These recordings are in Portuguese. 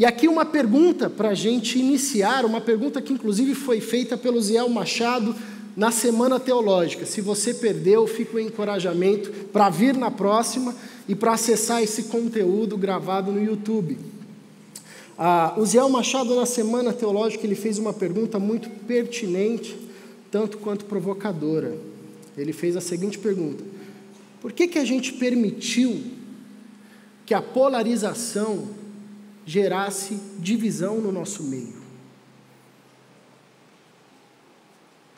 E aqui uma pergunta para a gente iniciar, uma pergunta que inclusive foi feita pelo Ziel Machado na Semana Teológica. Se você perdeu, fica o encorajamento para vir na próxima e para acessar esse conteúdo gravado no YouTube. O Ziel Machado, na Semana Teológica, ele fez uma pergunta muito pertinente, tanto quanto provocadora. Ele fez a seguinte pergunta: por que a gente permitiu que a polarização gerasse divisão no nosso meio?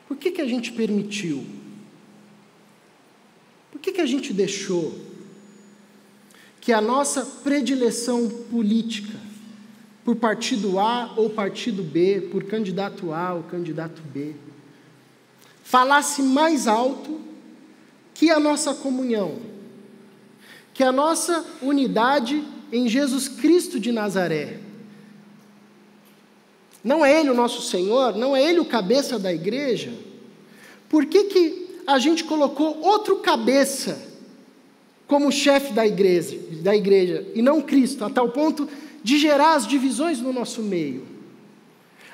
Por que a gente permitiu? Por que a gente deixou que a nossa predileção política por partido A ou partido B, por candidato A ou candidato B, falasse mais alto que a nossa comunhão, que a nossa unidade em Jesus Cristo de Nazaré? Não é Ele o nosso Senhor? Não é Ele o cabeça da igreja? Por que a gente colocou outro cabeça como chefe da igreja e não Cristo, a tal ponto de gerar as divisões no nosso meio,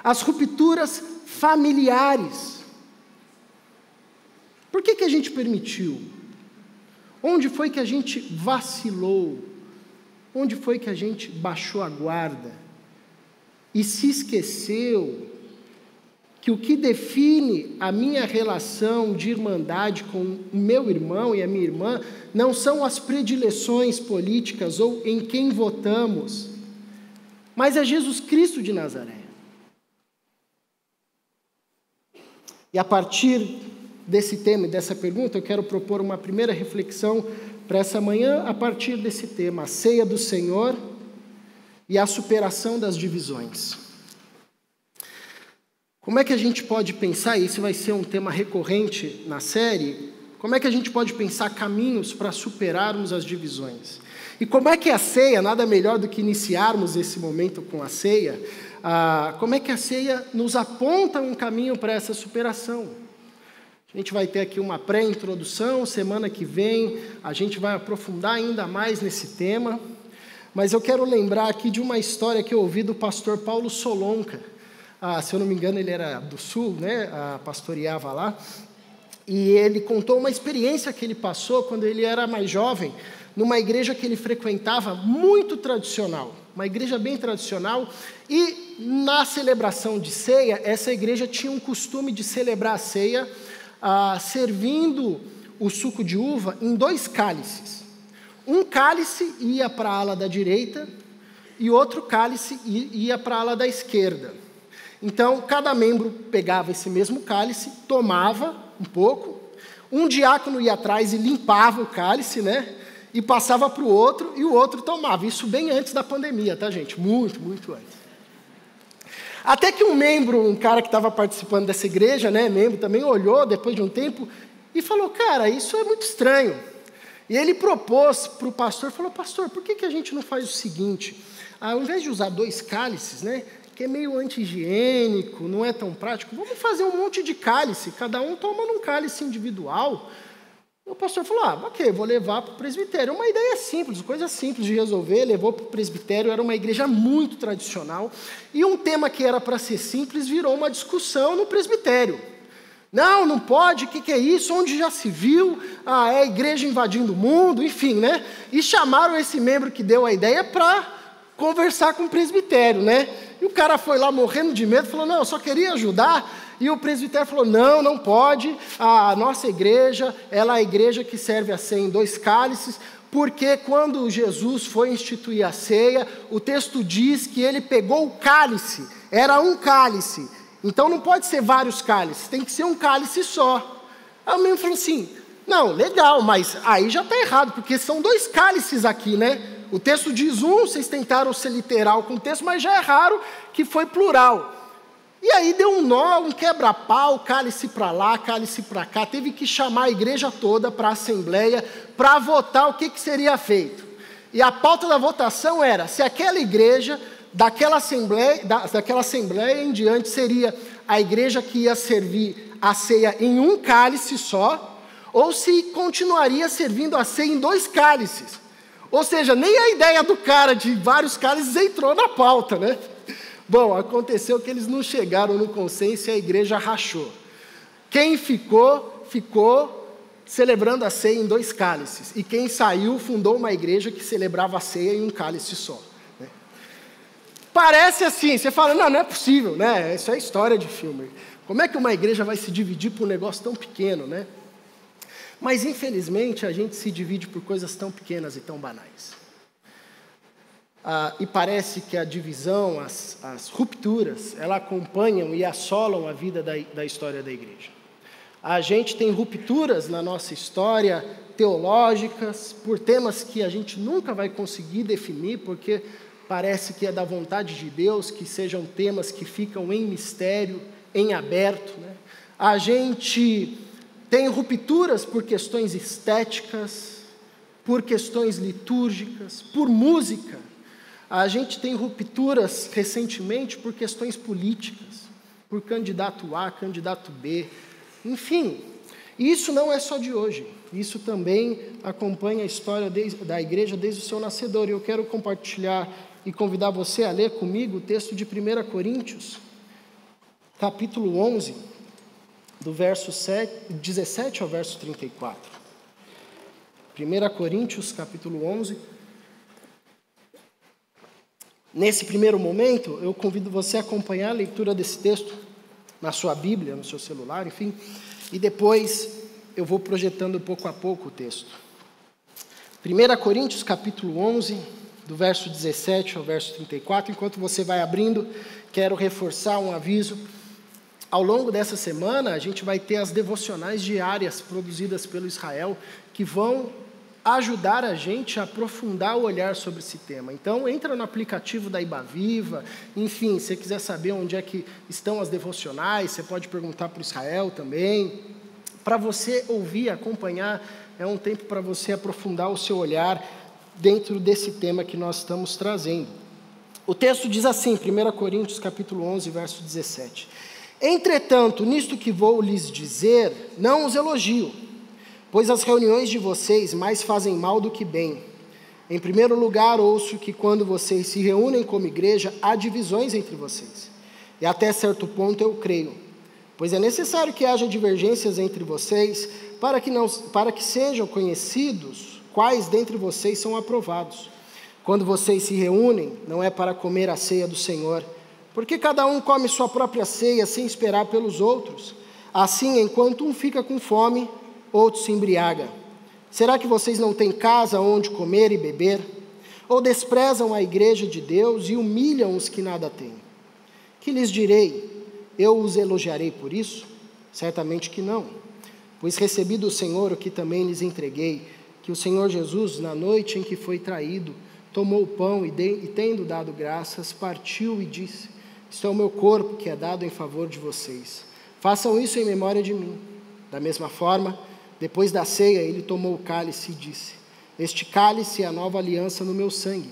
as rupturas familiares? Por que a gente permitiu? Onde foi que a gente vacilou? Onde foi que a gente baixou a guarda e se esqueceu que o que define a minha relação de irmandade com o meu irmão e a minha irmã não são as predileções políticas ou em quem votamos, mas é Jesus Cristo de Nazaré? E a partir desse tema e dessa pergunta, eu quero propor uma primeira reflexão para essa manhã, a partir desse tema, a ceia do Senhor e a superação das divisões. Como é que a gente pode pensar, e esse vai ser um tema recorrente na série, como é que a gente pode pensar caminhos para superarmos as divisões? E como é que a ceia, nada melhor do que iniciarmos esse momento com a ceia, como é que a ceia nos aponta um caminho para essa superação? A gente vai ter aqui uma pré-introdução, semana que vem a gente vai aprofundar ainda mais nesse tema, mas eu quero lembrar aqui de uma história que eu ouvi do pastor Paulo Solonca. Se eu não me engano, ele era do Sul, né? Pastoreava lá, e ele contou uma experiência que ele passou quando ele era mais jovem, numa igreja que ele frequentava, muito tradicional, uma igreja bem tradicional, e na celebração de ceia, essa igreja tinha um costume de celebrar a ceia servindo o suco de uva em 2 cálices. Um cálice ia para a ala da direita e outro cálice ia para a ala da esquerda. Então, cada membro pegava esse mesmo cálice, tomava um pouco, um diácono ia atrás e limpava o cálice, né? E passava para o outro, e o outro tomava. Isso bem antes da pandemia, tá, gente? Muito, muito antes. Até que um cara que estava participando dessa igreja, né, membro também, olhou depois de um tempo e falou: cara, isso é muito estranho. E ele propôs para o pastor, falou: pastor, por que a gente não faz o seguinte? Ao invés de usar 2 cálices, né, que é meio anti-higiênico, não é tão prático, vamos fazer um monte de cálice, cada um toma num cálice individual. O pastor falou: ok, vou levar para o presbitério. Uma ideia simples, coisa simples de resolver, levou para o presbitério, era uma igreja muito tradicional, e um tema que era para ser simples virou uma discussão no presbitério. Não pode, o que é isso? Onde já se viu? É a igreja invadindo o mundo, enfim, né? E chamaram esse membro que deu a ideia para conversar com o presbitério, né? E o cara foi lá morrendo de medo, falou: não, eu só queria ajudar. E o presbitério falou: não pode, a nossa igreja, ela é a igreja que serve a ceia em 2 cálices, porque quando Jesus foi instituir a ceia, o texto diz que ele pegou o cálice, era um cálice, então não pode ser vários cálices, tem que ser um cálice só. Aí o membro falou assim: não, legal, mas aí já está errado, porque são 2 cálices aqui, né? O texto diz vocês tentaram ser literal com o texto, mas já erraram que foi plural. E aí deu um nó, um quebra-pau, cálice para lá, cálice para cá, teve que chamar a igreja toda para a assembleia, para votar o que seria feito. E a pauta da votação era se aquela igreja, daquela assembleia em diante, seria a igreja que ia servir a ceia em um cálice só, ou se continuaria servindo a ceia em 2 cálices. Ou seja, nem a ideia do cara de vários cálices entrou na pauta, né? Bom, aconteceu que eles não chegaram no consenso e a igreja rachou. Quem ficou, celebrando a ceia em 2 cálices. E quem saiu, fundou uma igreja que celebrava a ceia em um cálice só. Né? Parece assim, você fala, não é possível, né? Isso é história de filme. Como é que uma igreja vai se dividir por um negócio tão pequeno, né? Mas, infelizmente, a gente se divide por coisas tão pequenas e tão banais. E parece que a divisão, as rupturas, elas acompanham e assolam a vida da história da igreja. A gente tem rupturas na nossa história teológicas, por temas que a gente nunca vai conseguir definir, porque parece que é da vontade de Deus que sejam temas que ficam em mistério, em aberto, né? A gente tem rupturas por questões estéticas, por questões litúrgicas, por música. A gente tem rupturas recentemente por questões políticas, por candidato A, candidato B, enfim. Isso não é só de hoje, isso também acompanha a história da igreja desde o seu nascedor. E eu quero compartilhar e convidar você a ler comigo o texto de 1 Coríntios, capítulo 11, do verso 17 ao verso 34. 1 Coríntios, capítulo 11. Nesse primeiro momento, eu convido você a acompanhar a leitura desse texto na sua Bíblia, no seu celular, enfim, e depois eu vou projetando pouco a pouco o texto. 1 Coríntios, capítulo 11, do verso 17 ao verso 34. Enquanto você vai abrindo, quero reforçar um aviso. Ao longo dessa semana, a gente vai ter as devocionais diárias produzidas pelo Israel, que vão ajudar a gente a aprofundar o olhar sobre esse tema. Então, entra no aplicativo da Ibaviva, enfim, se você quiser saber onde é que estão as devocionais, você pode perguntar para o Israel também. Para você ouvir, acompanhar, é um tempo para você aprofundar o seu olhar dentro desse tema que nós estamos trazendo. O texto diz assim, 1 Coríntios, capítulo 11, verso 17. Entretanto, nisto que vou lhes dizer, não os elogio, pois as reuniões de vocês mais fazem mal do que bem. Em primeiro lugar, ouço que quando vocês se reúnem como igreja, há divisões entre vocês. E até certo ponto eu creio, pois é necessário que haja divergências entre vocês, para que sejam conhecidos quais dentre vocês são aprovados. Quando vocês se reúnem, não é para comer a ceia do Senhor, porque cada um come sua própria ceia sem esperar pelos outros. Assim, enquanto um fica com fome, outro se embriaga. Será que vocês não têm casa onde comer e beber? Ou desprezam a igreja de Deus e humilham os que nada têm? Que lhes direi? Eu os elogiarei por isso? Certamente que não. Pois recebi do Senhor o que também lhes entreguei, que o Senhor Jesus, na noite em que foi traído, tomou o pão e tendo dado graças, partiu e disse: isto é o meu corpo que é dado em favor de vocês. Façam isso em memória de mim. Da mesma forma, depois da ceia, ele tomou o cálice e disse: este cálice é a nova aliança no meu sangue.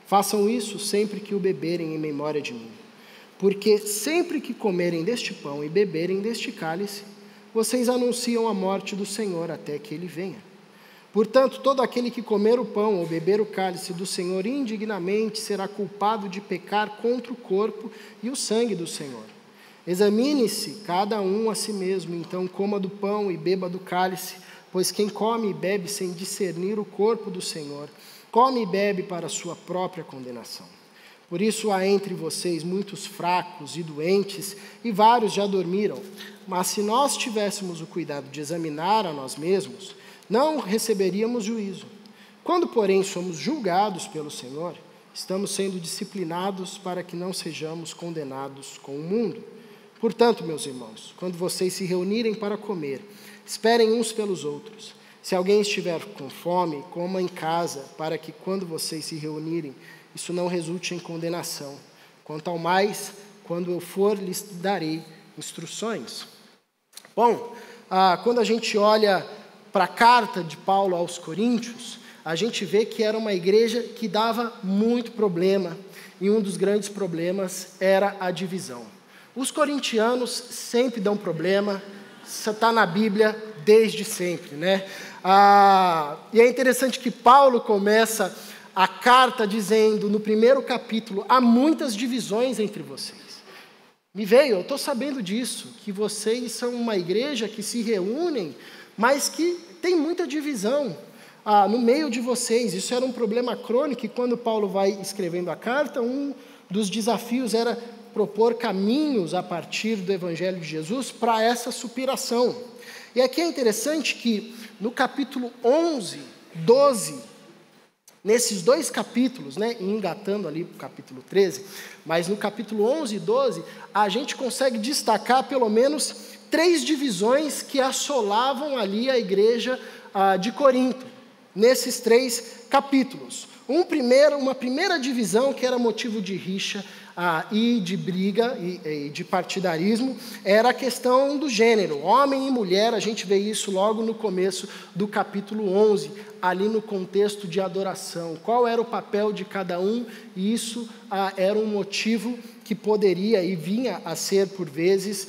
Façam isso sempre que o beberem em memória de mim. Porque sempre que comerem deste pão e beberem deste cálice, vocês anunciam a morte do Senhor até que ele venha. Portanto, todo aquele que comer o pão ou beber o cálice do Senhor indignamente será culpado de pecar contra o corpo e o sangue do Senhor. Examine-se cada um a si mesmo, então coma do pão e beba do cálice, pois quem come e bebe sem discernir o corpo do Senhor, come e bebe para a sua própria condenação. Por isso há entre vocês muitos fracos e doentes, e vários já dormiram. Mas se nós tivéssemos o cuidado de examinar a nós mesmos, não receberíamos juízo. Quando, porém, somos julgados pelo Senhor, estamos sendo disciplinados para que não sejamos condenados com o mundo. Portanto, meus irmãos, quando vocês se reunirem para comer, esperem uns pelos outros. Se alguém estiver com fome, coma em casa, para que quando vocês se reunirem, isso não resulte em condenação. Quanto ao mais, quando eu for, lhes darei instruções. Bom, quando a gente olha para a carta de Paulo aos Coríntios, a gente vê que era uma igreja que dava muito problema, e um dos grandes problemas era a divisão. Os corintianos sempre dão problema, está na Bíblia, desde sempre, né? E é interessante que Paulo começa a carta dizendo, no primeiro capítulo, há muitas divisões entre vocês. Me veio, eu estou sabendo disso, que vocês são uma igreja que se reúnem, mas que tem muita divisão no meio de vocês. Isso era um problema crônico, e quando Paulo vai escrevendo a carta, um dos desafios era propor caminhos a partir do Evangelho de Jesus para essa superação. E aqui é interessante que no capítulo 11, 12, nesses dois capítulos, né, engatando ali para o capítulo 13, mas no capítulo 11 e 12, a gente consegue destacar pelo menos 3 divisões que assolavam ali a igreja de Corinto, nesses 3 capítulos. Uma primeira divisão que era motivo de rixa e de briga e de partidarismo era a questão do gênero, homem e mulher. A gente vê isso logo no começo do capítulo 11, ali no contexto de adoração. Qual era o papel de cada um? E isso era um motivo que poderia e vinha a ser, por vezes,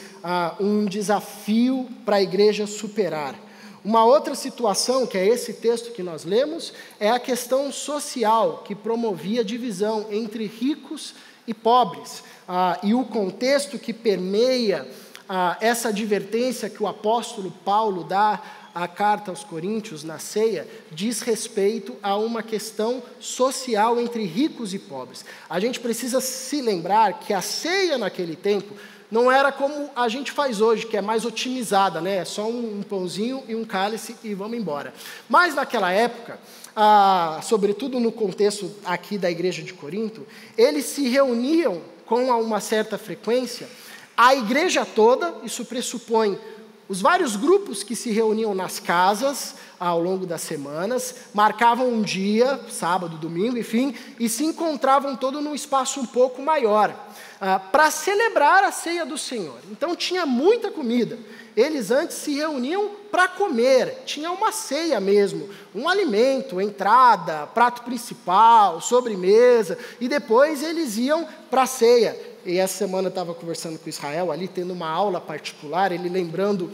um desafio para a igreja superar. Uma outra situação, que é esse texto que nós lemos, é a questão social, que promovia divisão entre ricos e pobres. E o contexto que permeia essa advertência que o apóstolo Paulo dá à carta aos Coríntios, na ceia, diz respeito a uma questão social entre ricos e pobres. A gente precisa se lembrar que a ceia naquele tempo não era como a gente faz hoje, que é mais otimizada, né? É só um pãozinho e um cálice e vamos embora. Mas naquela época, sobretudo no contexto aqui da igreja de Corinto, eles se reuniam com uma certa frequência, a igreja toda, isso pressupõe os vários grupos que se reuniam nas casas ao longo das semanas, marcavam um dia, sábado, domingo, enfim, e se encontravam todos num espaço um pouco maior, para celebrar a ceia do Senhor. Então tinha muita comida. Eles antes se reuniam para comer, tinha uma ceia mesmo, um alimento, entrada, prato principal, sobremesa, e depois eles iam para a ceia. E essa semana eu estava conversando com o Israel ali, tendo uma aula particular, ele lembrando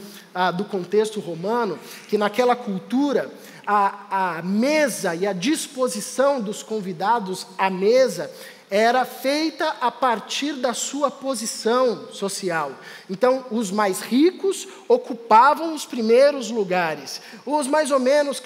do contexto romano, que naquela cultura a mesa e a disposição dos convidados à mesa era feita a partir da sua posição social. Então, os mais ricos ocupavam os primeiros lugares. Os mais ou menos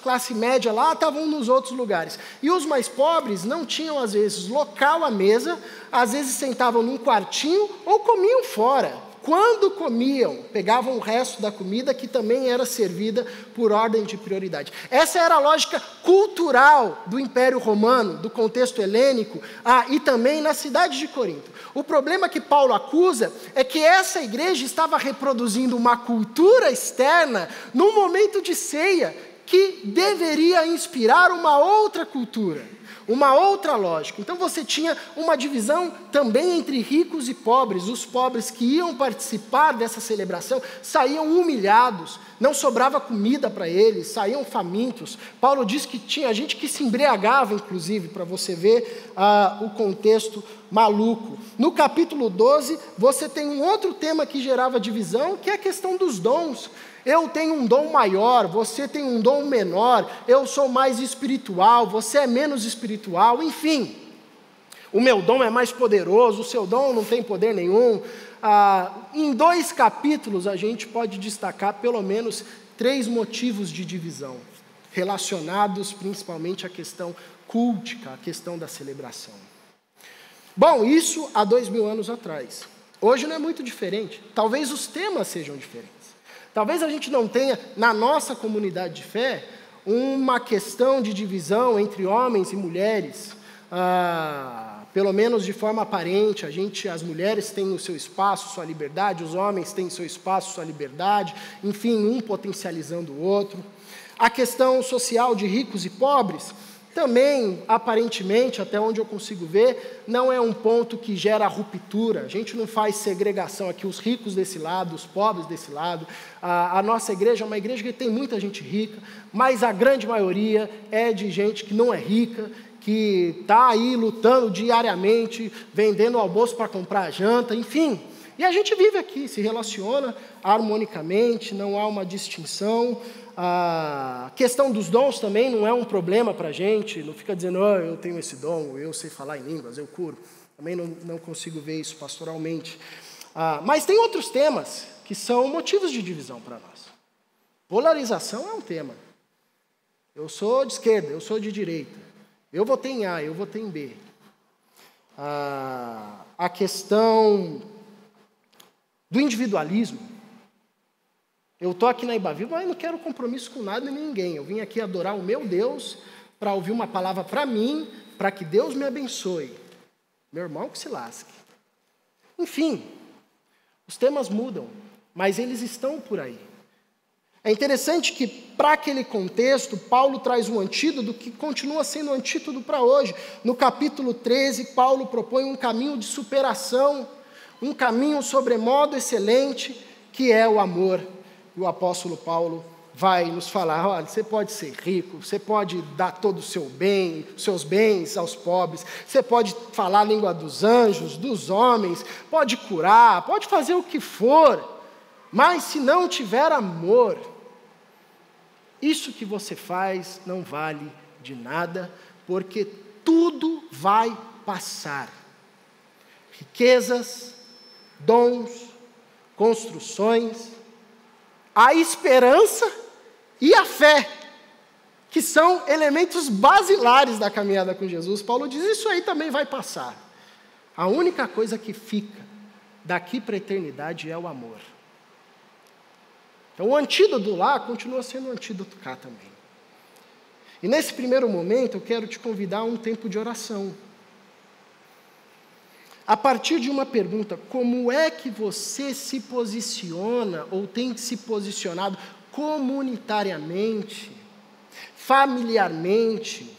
classe média lá estavam nos outros lugares. E os mais pobres não tinham, às vezes, local à mesa, às vezes sentavam num quartinho ou comiam fora. Quando comiam, pegavam o resto da comida que também era servida por ordem de prioridade. Essa era a lógica cultural do Império Romano, do contexto helênico, e também na cidade de Corinto. O problema que Paulo acusa é que essa igreja estava reproduzindo uma cultura externa num momento de ceia que deveria inspirar uma outra cultura. Uma outra lógica. Então você tinha uma divisão também entre ricos e pobres. Os pobres que iam participar dessa celebração saíam humilhados, não sobrava comida para eles, saíam famintos. Paulo diz que tinha gente que se embriagava, inclusive, para você ver o contexto maluco. No capítulo 12, você tem um outro tema que gerava divisão, que é a questão dos dons. Eu tenho um dom maior, você tem um dom menor, eu sou mais espiritual, você é menos espiritual, enfim. O meu dom é mais poderoso, o seu dom não tem poder nenhum. Em 2 capítulos a gente pode destacar pelo menos 3 motivos de divisão, relacionados principalmente à questão cultica, à questão da celebração. Bom, isso há 2000 anos atrás. Hoje não é muito diferente, talvez os temas sejam diferentes. Talvez a gente não tenha, na nossa comunidade de fé, uma questão de divisão entre homens e mulheres, pelo menos de forma aparente. As mulheres têm o seu espaço, sua liberdade, os homens têm o seu espaço, sua liberdade, enfim, um potencializando o outro. A questão social de ricos e pobres, também, aparentemente, até onde eu consigo ver, não é um ponto que gera ruptura. A gente não faz segregação aqui, os ricos desse lado, os pobres desse lado. A nossa igreja é uma igreja que tem muita gente rica, mas a grande maioria é de gente que não é rica, que está aí lutando diariamente, vendendo almoço para comprar janta, enfim. E a gente vive aqui, se relaciona harmonicamente, não há uma distinção. A questão dos dons também não é um problema para a gente, não fica dizendo, eu tenho esse dom, eu sei falar em línguas, eu curo. Também não consigo ver isso pastoralmente. Mas tem outros temas que são motivos de divisão para nós. Polarização é um tema. Eu sou de esquerda, eu sou de direita. Eu votei em A, eu votei em B. A questão do individualismo. Eu estou aqui na Ibaviva, mas não quero compromisso com nada nem ninguém. Eu vim aqui adorar o meu Deus, para ouvir uma palavra para mim, para que Deus me abençoe. Meu irmão que se lasque. Enfim, os temas mudam, mas eles estão por aí. É interessante que, para aquele contexto, Paulo traz um antídoto que continua sendo um antídoto para hoje. No capítulo 13, Paulo propõe um caminho de superação, um caminho sobremodo excelente, que é o amor. E o apóstolo Paulo vai nos falar, olha, você pode ser rico, você pode dar todo o seu bem, seus bens aos pobres, você pode falar a língua dos anjos, dos homens, pode curar, pode fazer o que for, mas se não tiver amor, isso que você faz não vale de nada, porque tudo vai passar. Riquezas, dons, construções, a esperança e a fé, que são elementos basilares da caminhada com Jesus. Paulo diz, isso aí também vai passar. A única coisa que fica daqui para a eternidade é o amor. Então o antídoto lá continua sendo o antídoto cá também. E nesse primeiro momento eu quero te convidar a um tempo de oração. A partir de uma pergunta, como é que você se posiciona ou tem se posicionado comunitariamente, familiarmente,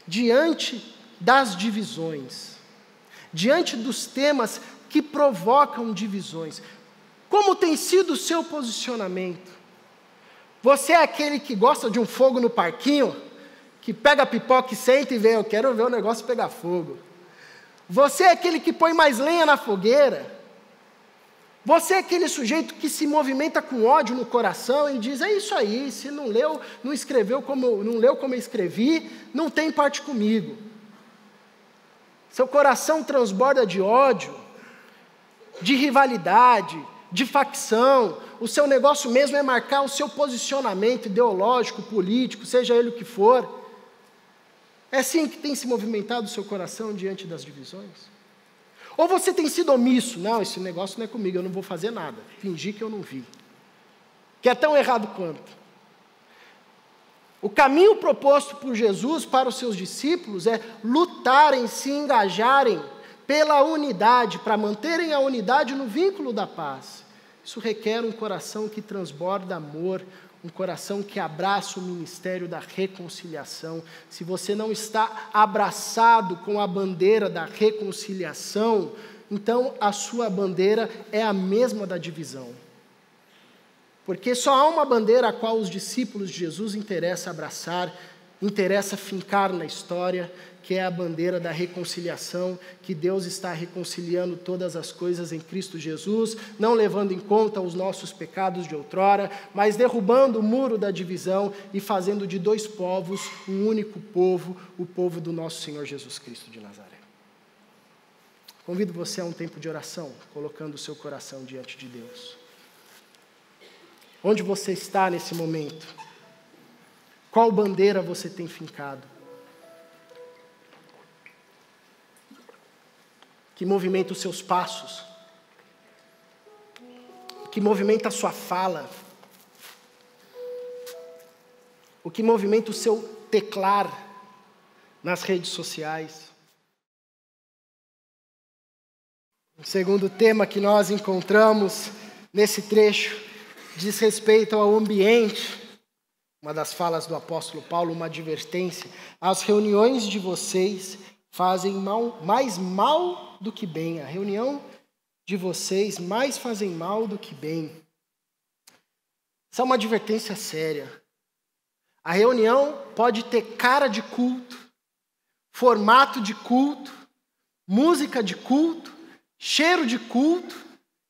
diante das divisões, diante dos temas que provocam divisões? Como tem sido o seu posicionamento? Você é aquele que gosta de um fogo no parquinho, que pega a pipoca e senta e vê, eu quero ver o negócio pegar fogo. Você é aquele que põe mais lenha na fogueira. Você é aquele sujeito que se movimenta com ódio no coração e diz, é isso aí, se não leu, não escreveu não leu como eu escrevi, não tem parte comigo. Seu coração transborda de ódio, de rivalidade, de facção. O seu negócio mesmo é marcar o seu posicionamento ideológico, político, seja ele o que for. É assim que tem se movimentado o seu coração diante das divisões? Ou você tem sido omisso? Não, esse negócio não é comigo, eu não vou fazer nada. Fingir que eu não vi. Que é tão errado quanto. O caminho proposto por Jesus para os seus discípulos é lutarem, se engajarem pela unidade, para manterem a unidade no vínculo da paz. Isso requer um coração que transborda amor, um coração que abraça o ministério da reconciliação. Se você não está abraçado com a bandeira da reconciliação, então a sua bandeira é a mesma da divisão. Porque só há uma bandeira a qual os discípulos de Jesus interessa abraçar, interessa fincar na história, que é a bandeira da reconciliação, que Deus está reconciliando todas as coisas em Cristo Jesus, não levando em conta os nossos pecados de outrora, mas derrubando o muro da divisão e fazendo de dois povos um único povo, o povo do nosso Senhor Jesus Cristo de Nazaré. Convido você a um tempo de oração, colocando o seu coração diante de Deus. Onde você está nesse momento? Qual bandeira você tem fincado? Que movimenta os seus passos? Que movimenta a sua fala? O que movimenta o seu teclar nas redes sociais? O segundo tema que nós encontramos nesse trecho diz respeito ao ambiente. Uma das falas do apóstolo Paulo, uma advertência. As reuniões de vocês fazem mais mal do que bem. A reunião de vocês mais fazem mal do que bem. Essa é uma advertência séria. A reunião pode ter cara de culto, formato de culto, música de culto, cheiro de culto,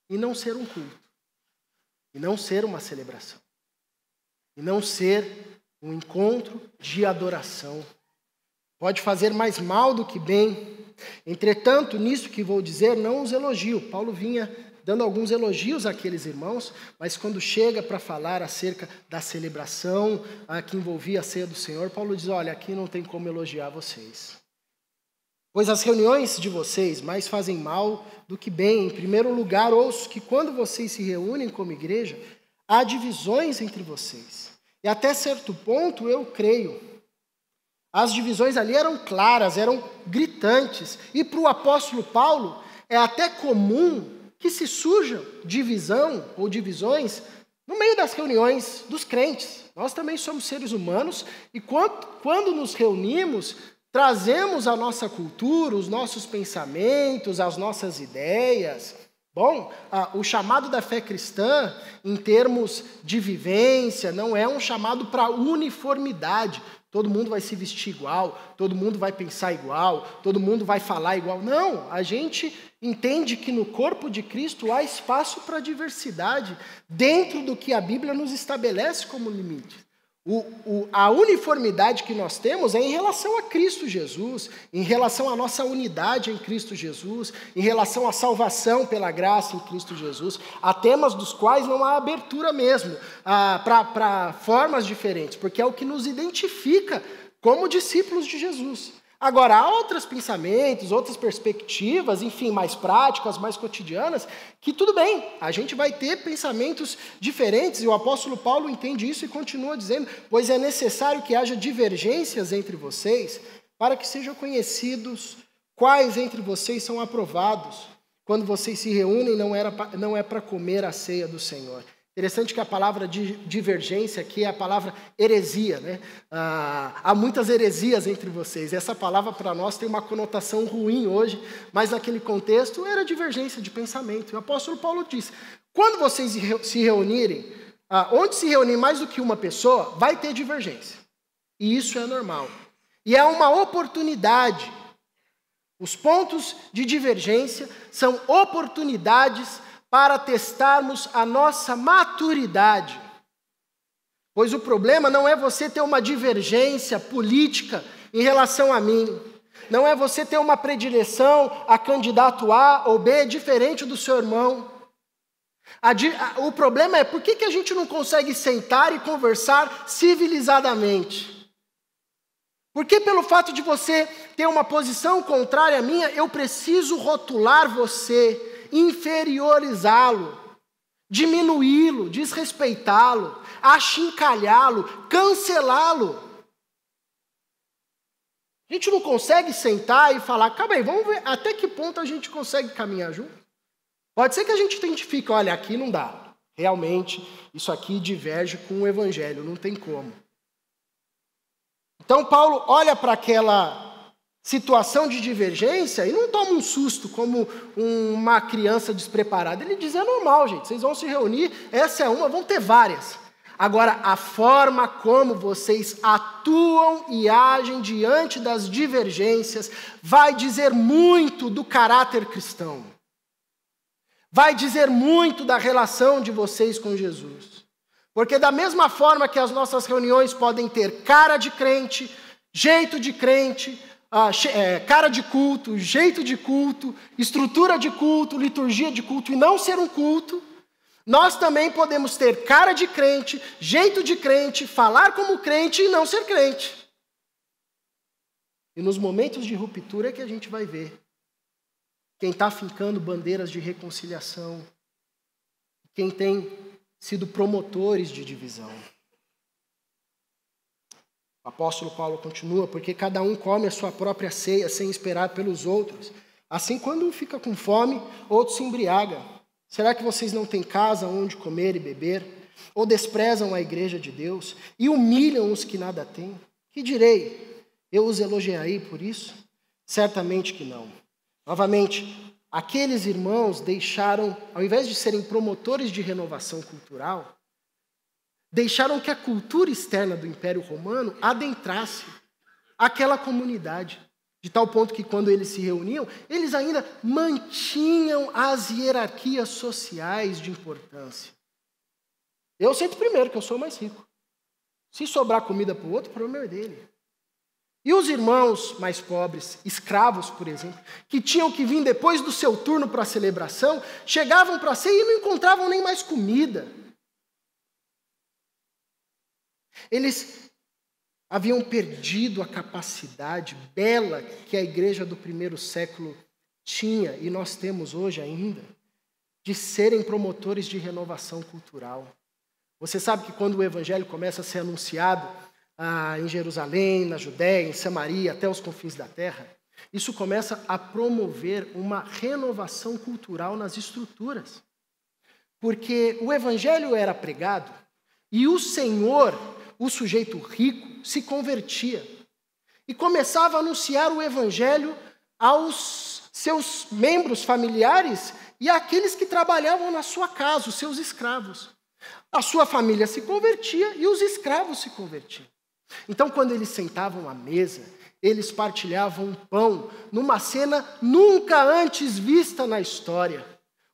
e não ser um culto, e não ser uma celebração, e não ser um encontro de adoração. Pode fazer mais mal do que bem. Entretanto, nisso que vou dizer, não os elogio. Paulo vinha dando alguns elogios àqueles irmãos, mas quando chega para falar acerca da celebração que envolvia a ceia do Senhor, Paulo diz, olha, aqui não tem como elogiar vocês. Pois as reuniões de vocês mais fazem mal do que bem. Em primeiro lugar, ouço que quando vocês se reúnem como igreja, há divisões entre vocês. E até certo ponto eu creio. As divisões ali eram claras, eram gritantes. E para o apóstolo Paulo, é até comum que se surja divisão ou divisões no meio das reuniões dos crentes. Nós também somos seres humanos e quando nos reunimos, trazemos a nossa cultura, os nossos pensamentos, as nossas ideias. Bom, o chamado da fé cristã, em termos de vivência, não é um chamado para uniformidade. Todo mundo vai se vestir igual, todo mundo vai pensar igual, todo mundo vai falar igual. Não, a gente entende que no corpo de Cristo há espaço para diversidade, dentro do que a Bíblia nos estabelece como limite. A uniformidade que nós temos é em relação a Cristo Jesus, em relação à nossa unidade em Cristo Jesus, em relação à salvação pela graça em Cristo Jesus. Há temas dos quais não há abertura mesmo para formas diferentes, porque é o que nos identifica como discípulos de Jesus. Agora, há outros pensamentos, outras perspectivas, enfim, mais práticas, mais cotidianas, que tudo bem, a gente vai ter pensamentos diferentes, e o apóstolo Paulo entende isso e continua dizendo, pois é necessário que haja divergências entre vocês, para que sejam conhecidos quais entre vocês são aprovados. Quando vocês se reúnem, não é para comer a ceia do Senhor. Interessante que a palavra de divergência aqui é a palavra heresia, né? Há muitas heresias entre vocês. Essa palavra para nós tem uma conotação ruim hoje, mas naquele contexto era divergência de pensamento. O apóstolo Paulo diz, quando vocês se reunirem, onde se reunir mais do que uma pessoa, vai ter divergência. E isso é normal. E é uma oportunidade. Os pontos de divergência são oportunidades para testarmos a nossa maturidade. Pois o problema não é você ter uma divergência política em relação a mim. Não é você ter uma predileção a candidato A ou B diferente do seu irmão. O problema é por que a gente não consegue sentar e conversar civilizadamente? Porque pelo fato de você ter uma posição contrária à minha, eu preciso rotular você, inferiorizá-lo, diminuí-lo, desrespeitá-lo, achincalhá-lo, cancelá-lo. A gente não consegue sentar e falar, calma aí, vamos ver até que ponto a gente consegue caminhar junto. Pode ser que a gente identifique, olha, aqui não dá. Realmente, isso aqui diverge com o evangelho, não tem como. Então Paulo olha para aquela situação de divergência e não toma um susto como uma criança despreparada. Ele diz, é normal, gente, vocês vão se reunir, essa é uma, vão ter várias. Agora, a forma como vocês atuam e agem diante das divergências vai dizer muito do caráter cristão. Vai dizer muito da relação de vocês com Jesus. Porque da mesma forma que as nossas reuniões podem ter cara de crente, jeito de crente, cara de culto, jeito de culto, estrutura de culto, liturgia de culto e não ser um culto, nós também podemos ter cara de crente, jeito de crente, falar como crente e não ser crente. E nos momentos de ruptura é que a gente vai ver quem está fincando bandeiras de reconciliação, quem tem sido promotores de divisão. O apóstolo Paulo continua, porque cada um come a sua própria ceia sem esperar pelos outros. Assim, quando um fica com fome, outro se embriaga. Será que vocês não têm casa onde comer e beber? Ou desprezam a igreja de Deus e humilham os que nada têm? Que direi? Eu os elogiarei por isso? Certamente que não. Novamente, aqueles irmãos deixaram, ao invés de serem promotores de renovação cultural, deixaram que a cultura externa do Império Romano adentrasse aquela comunidade. De tal ponto que quando eles se reuniam, eles ainda mantinham as hierarquias sociais de importância. Eu sinto primeiro que eu sou o mais rico. Se sobrar comida para o outro, o problema é dele. E os irmãos mais pobres, escravos, por exemplo, que tinham que vir depois do seu turno para a celebração, chegavam para a ceia e não encontravam nem mais comida. Eles haviam perdido a capacidade bela que a igreja do primeiro século tinha, e nós temos hoje ainda, de serem promotores de renovação cultural. Você sabe que quando o evangelho começa a ser anunciado em Jerusalém, na Judéia, em Samaria, até os confins da terra, isso começa a promover uma renovação cultural nas estruturas. Porque o evangelho era pregado e o Senhor, o sujeito rico, se convertia e começava a anunciar o evangelho aos seus membros familiares e àqueles que trabalhavam na sua casa, os seus escravos. A sua família se convertia e os escravos se convertiam. Então, quando eles sentavam à mesa, eles partilhavam um pão numa cena nunca antes vista na história.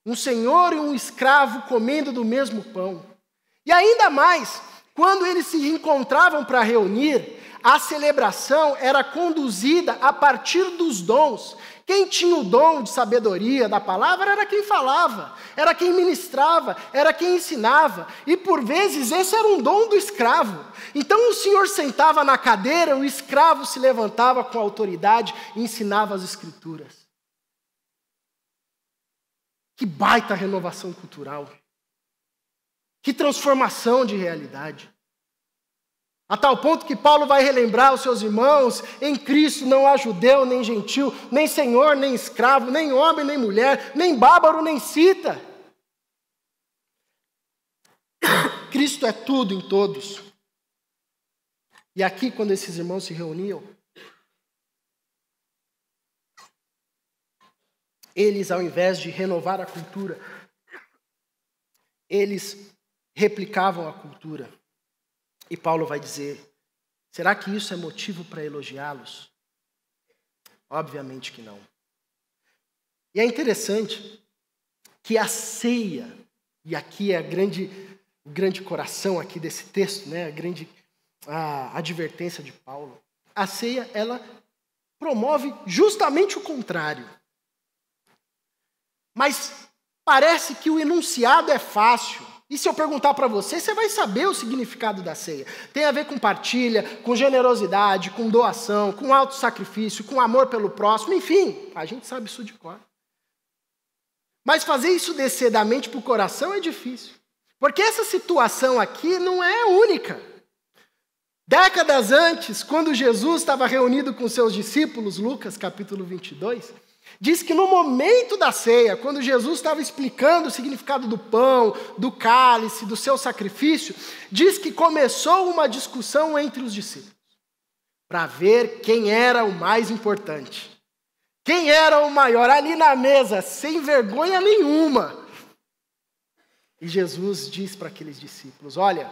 Um senhor e um escravo comendo do mesmo pão. E ainda mais, quando eles se encontravam para reunir, a celebração era conduzida a partir dos dons. Quem tinha o dom de sabedoria da palavra era quem falava, era quem ministrava, era quem ensinava. E por vezes esse era um dom do escravo. Então o senhor sentava na cadeira, o escravo se levantava com autoridade e ensinava as escrituras. Que baita renovação cultural. Que transformação de realidade. A tal ponto que Paulo vai relembrar aos seus irmãos, em Cristo não há judeu, nem gentil, nem senhor, nem escravo, nem homem, nem mulher, nem bárbaro, nem cita. Cristo é tudo em todos. E aqui, quando esses irmãos se reuniam, eles, ao invés de renovar a cultura, eles replicavam a cultura. E Paulo vai dizer, será que isso é motivo para elogiá-los? Obviamente que não. E é interessante que a ceia, e aqui é o grande coração aqui desse texto, né, a grande advertência de Paulo, a ceia, ela promove justamente o contrário. Mas parece que o enunciado é fácil. E se eu perguntar para você, você vai saber o significado da ceia. Tem a ver com partilha, com generosidade, com doação, com autossacrifício, com amor pelo próximo, enfim, a gente sabe isso de cor. Mas fazer isso descer da mente para o coração é difícil. Porque essa situação aqui não é única. Décadas antes, quando Jesus estava reunido com seus discípulos, Lucas capítulo 22, diz que no momento da ceia, quando Jesus estava explicando o significado do pão, do cálice, do seu sacrifício, diz que começou uma discussão entre os discípulos, para ver quem era o mais importante, quem era o maior, ali na mesa, sem vergonha nenhuma. E Jesus diz para aqueles discípulos, olha,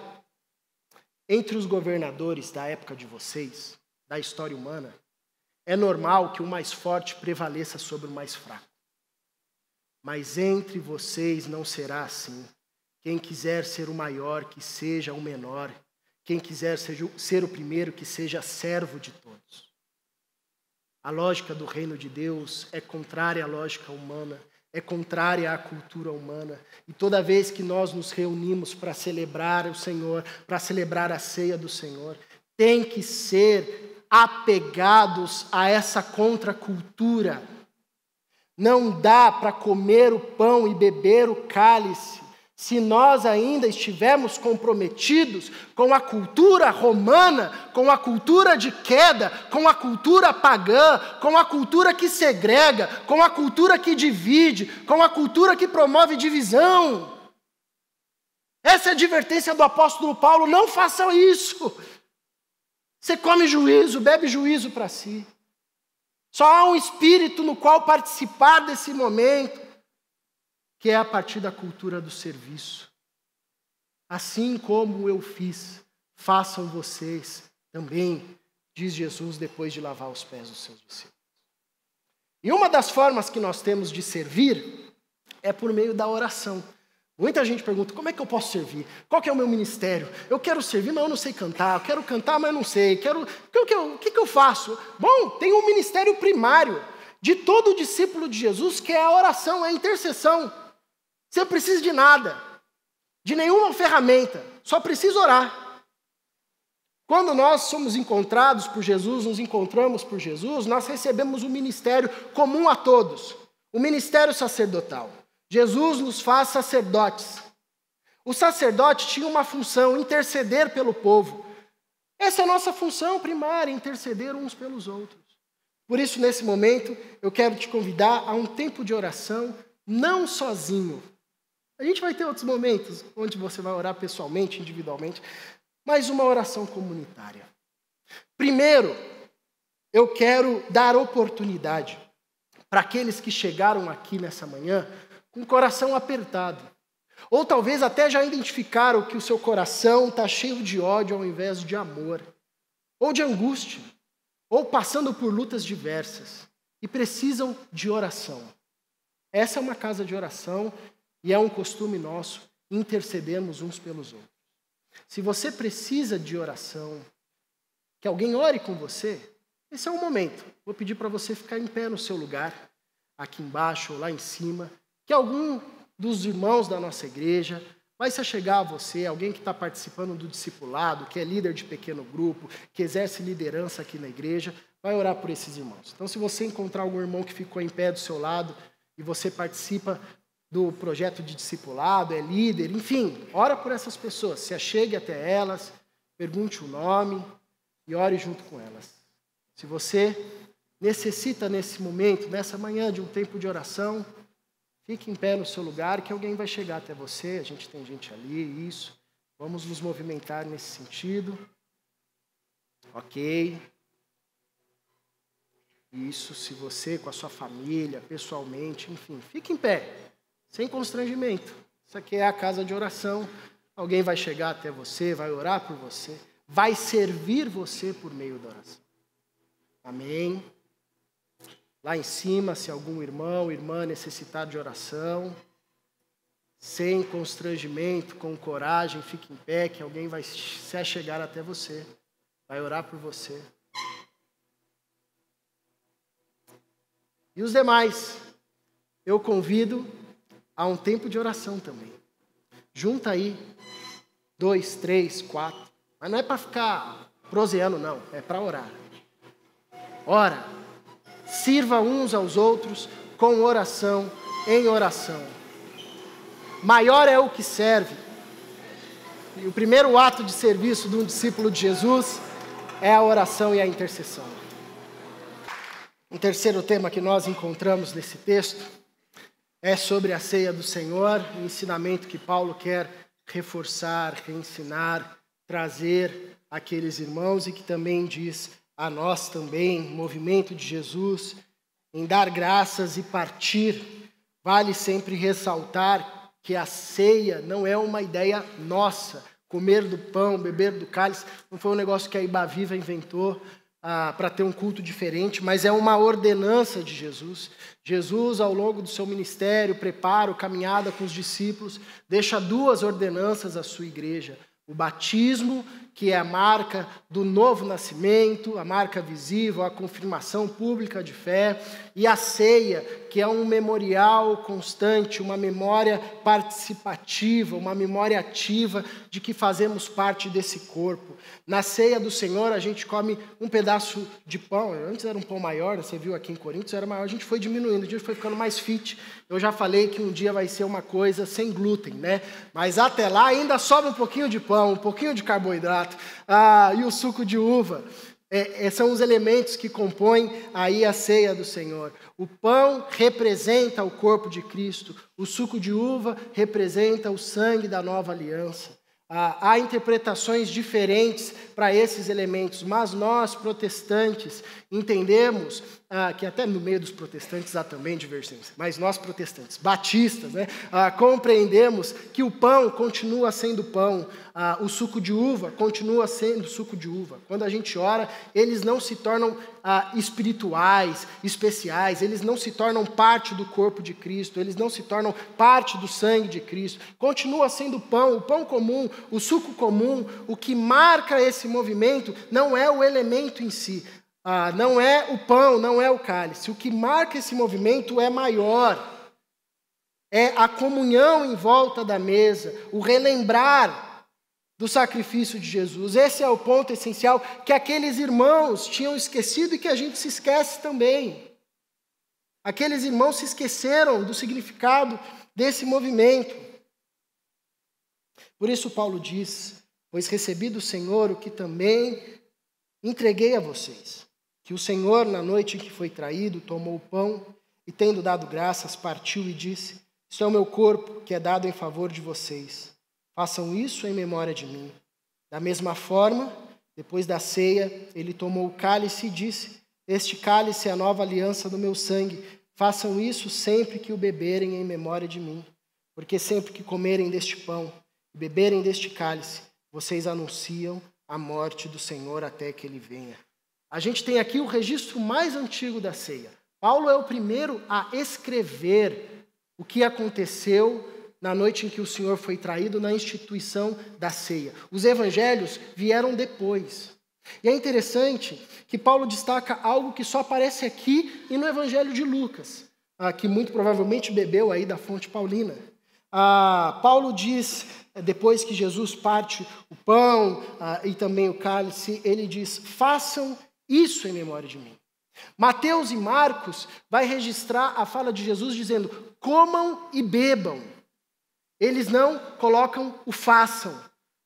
entre os governadores da época de vocês, da história humana, é normal que o mais forte prevaleça sobre o mais fraco. Mas entre vocês não será assim. Quem quiser ser o maior, que seja o menor. Quem quiser ser o primeiro, que seja servo de todos. A lógica do reino de Deus é contrária à lógica humana, é contrária à cultura humana. E toda vez que nós nos reunimos para celebrar o Senhor, para celebrar a ceia do Senhor, tem que ser apegados a essa contracultura. Não dá para comer o pão e beber o cálice se nós ainda estivermos comprometidos com a cultura romana, com a cultura de queda, com a cultura pagã, com a cultura que segrega, com a cultura que divide, com a cultura que promove divisão. Essa é a advertência do apóstolo Paulo, não façam isso. Você come juízo, bebe juízo para si. Só há um espírito no qual participar desse momento, que é a partir da cultura do serviço. Assim como eu fiz, façam vocês também, diz Jesus depois de lavar os pés dos seus discípulos. E uma das formas que nós temos de servir é por meio da oração. Muita gente pergunta, como é que eu posso servir? Qual que é o meu ministério? Eu quero servir, mas eu não sei cantar. Eu quero cantar, mas eu não sei. O que eu faço? Bom, tem um ministério primário de todo discípulo de Jesus, que é a oração, é a intercessão. Você não precisa de nada, de nenhuma ferramenta, só precisa orar. Quando nós somos encontrados por Jesus, nos encontramos por Jesus, nós recebemos um ministério comum a todos, o ministério sacerdotal. Jesus nos faz sacerdotes. O sacerdote tinha uma função, interceder pelo povo. Essa é a nossa função primária, interceder uns pelos outros. Por isso, nesse momento, eu quero te convidar a um tempo de oração, não sozinho. A gente vai ter outros momentos onde você vai orar pessoalmente, individualmente, mas uma oração comunitária. Primeiro, eu quero dar oportunidade para aqueles que chegaram aqui nessa manhã com o coração apertado. Ou talvez até já identificaram que o seu coração está cheio de ódio ao invés de amor. Ou de angústia. Ou passando por lutas diversas. E precisam de oração. Essa é uma casa de oração e é um costume nosso intercedermos uns pelos outros. Se você precisa de oração, que alguém ore com você, esse é o momento. Vou pedir para você ficar em pé no seu lugar, aqui embaixo ou lá em cima, que algum dos irmãos da nossa igreja vai se achegar a você, alguém que está participando do discipulado, que é líder de pequeno grupo, que exerce liderança aqui na igreja, vai orar por esses irmãos. Então, se você encontrar algum irmão que ficou em pé do seu lado e você participa do projeto de discipulado, é líder, enfim, ora por essas pessoas, se achegue até elas, pergunte o nome e ore junto com elas. Se você necessita nesse momento, nessa manhã, de um tempo de oração, fique em pé no seu lugar, que alguém vai chegar até você. A gente tem gente ali, isso. Vamos nos movimentar nesse sentido. Ok. Isso, se você, com a sua família, pessoalmente, enfim, fique em pé, sem constrangimento. Isso aqui é a casa de oração. Alguém vai chegar até você, vai orar por você, vai servir você por meio da oração. Amém. Lá em cima, se algum irmão, irmã necessitar de oração, sem constrangimento, com coragem, fique em pé, que alguém vai se achegar até você, vai orar por você. E os demais, eu convido a um tempo de oração também. Junta aí 2, 3, 4, mas não é para ficar proseando, não, é para orar. Ora. Sirva uns aos outros com oração, em oração. Maior é o que serve. E o primeiro ato de serviço de um discípulo de Jesus é a oração e a intercessão. Um terceiro tema que nós encontramos nesse texto é sobre a ceia do Senhor, o ensinamento que Paulo quer reforçar, reensinar, trazer àqueles irmãos e que também diz a nós também, movimento de Jesus, em dar graças e partir. Vale sempre ressaltar que a ceia não é uma ideia nossa. Comer do pão, beber do cálice, não foi um negócio que a Ibaviva inventou para ter um culto diferente, mas é uma ordenança de Jesus. Jesus, ao longo do seu ministério, prepara a caminhada com os discípulos, deixa 2 ordenanças à sua igreja. O batismo, que é a marca do novo nascimento, a marca visível, a confirmação pública de fé, e a ceia, que é um memorial constante, uma memória participativa, uma memória ativa de que fazemos parte desse corpo. Na ceia do Senhor, a gente come um pedaço de pão. Antes era um pão maior, você viu aqui em Coríntios, era maior. A gente foi diminuindo, a gente foi ficando mais fit. Eu já falei que um dia vai ser uma coisa sem glúten, né? Mas até lá ainda sobra um pouquinho de pão, um pouquinho de carboidrato, e o suco de uva. São os elementos que compõem aí a ceia do Senhor. O pão representa o corpo de Cristo, o suco de uva representa o sangue da nova aliança. Há interpretações diferentes para esses elementos, mas nós, protestantes, entendemos que até no meio dos protestantes há também divergência, mas nós protestantes, batistas, né, compreendemos que o pão continua sendo pão, o suco de uva continua sendo suco de uva. Quando a gente ora, eles não se tornam espirituais, especiais, eles não se tornam parte do corpo de Cristo, eles não se tornam parte do sangue de Cristo. Continua sendo pão, o pão comum, o suco comum. O que marca esse movimento não é o elemento em si, não é o pão, não é o cálice. O que marca esse movimento é maior. É a comunhão em volta da mesa, o relembrar do sacrifício de Jesus. Esse é o ponto essencial que aqueles irmãos tinham esquecido e que a gente se esquece também. Aqueles irmãos se esqueceram do significado desse movimento. Por isso Paulo diz: pois recebi do Senhor o que também entreguei a vocês, que o Senhor, na noite em que foi traído, tomou o pão e, tendo dado graças, partiu e disse: isto é o meu corpo, que é dado em favor de vocês. Façam isso em memória de mim. Da mesma forma, depois da ceia, ele tomou o cálice e disse: este cálice é a nova aliança do meu sangue. Façam isso sempre que o beberem em memória de mim. Porque sempre que comerem deste pão e beberem deste cálice, vocês anunciam a morte do Senhor até que ele venha. A gente tem aqui o registro mais antigo da ceia. Paulo é o primeiro a escrever o que aconteceu na noite em que o Senhor foi traído, na instituição da ceia. Os evangelhos vieram depois. E é interessante que Paulo destaca algo que só aparece aqui e no evangelho de Lucas, que muito provavelmente bebeu aí da fonte paulina. Paulo diz, depois que Jesus parte o pão e também o cálice, ele diz: façam isso em memória de mim. Mateus e Marcos vai registrar a fala de Jesus dizendo: comam e bebam. Eles não colocam o façam.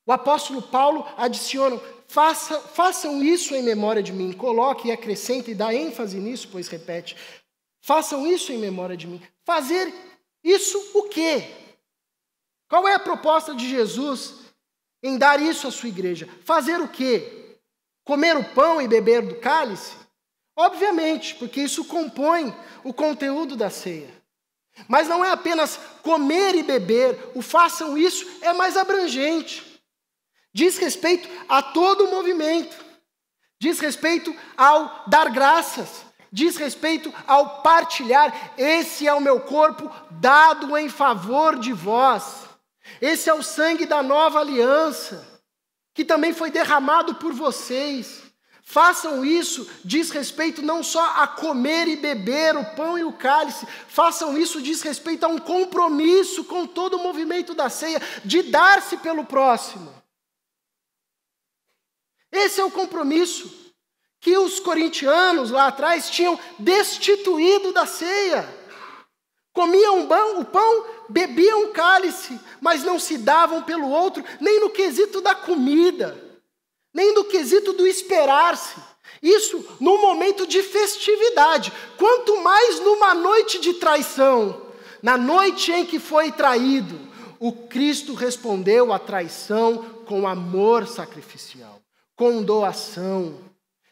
O apóstolo Paulo adiciona: façam isso em memória de mim. Coloque e acrescenta e dá ênfase nisso, pois repete: façam isso em memória de mim. Fazer isso o quê? Qual é a proposta de Jesus em dar isso à sua igreja? Fazer o quê? Comer o pão e beber do cálice? Obviamente, porque isso compõe o conteúdo da ceia. Mas não é apenas comer e beber, o façam isso é mais abrangente. Diz respeito a todo o movimento, diz respeito ao dar graças, diz respeito ao partilhar. Esse é o meu corpo dado em favor de vós. Esse é o sangue da nova aliança, que também foi derramado por vocês. Façam isso, diz respeito não só a comer e beber o pão e o cálice, façam isso, diz respeito a um compromisso com todo o movimento da ceia, de dar-se pelo próximo. Esse é o compromisso que os corintianos lá atrás tinham destituído da ceia. Comiam o pão, bebiam o cálice, mas não se davam pelo outro, nem no quesito da comida, nem no quesito do esperar-se. Isso num momento de festividade. Quanto mais numa noite de traição, na noite em que foi traído, o Cristo respondeu à traição com amor sacrificial, com doação.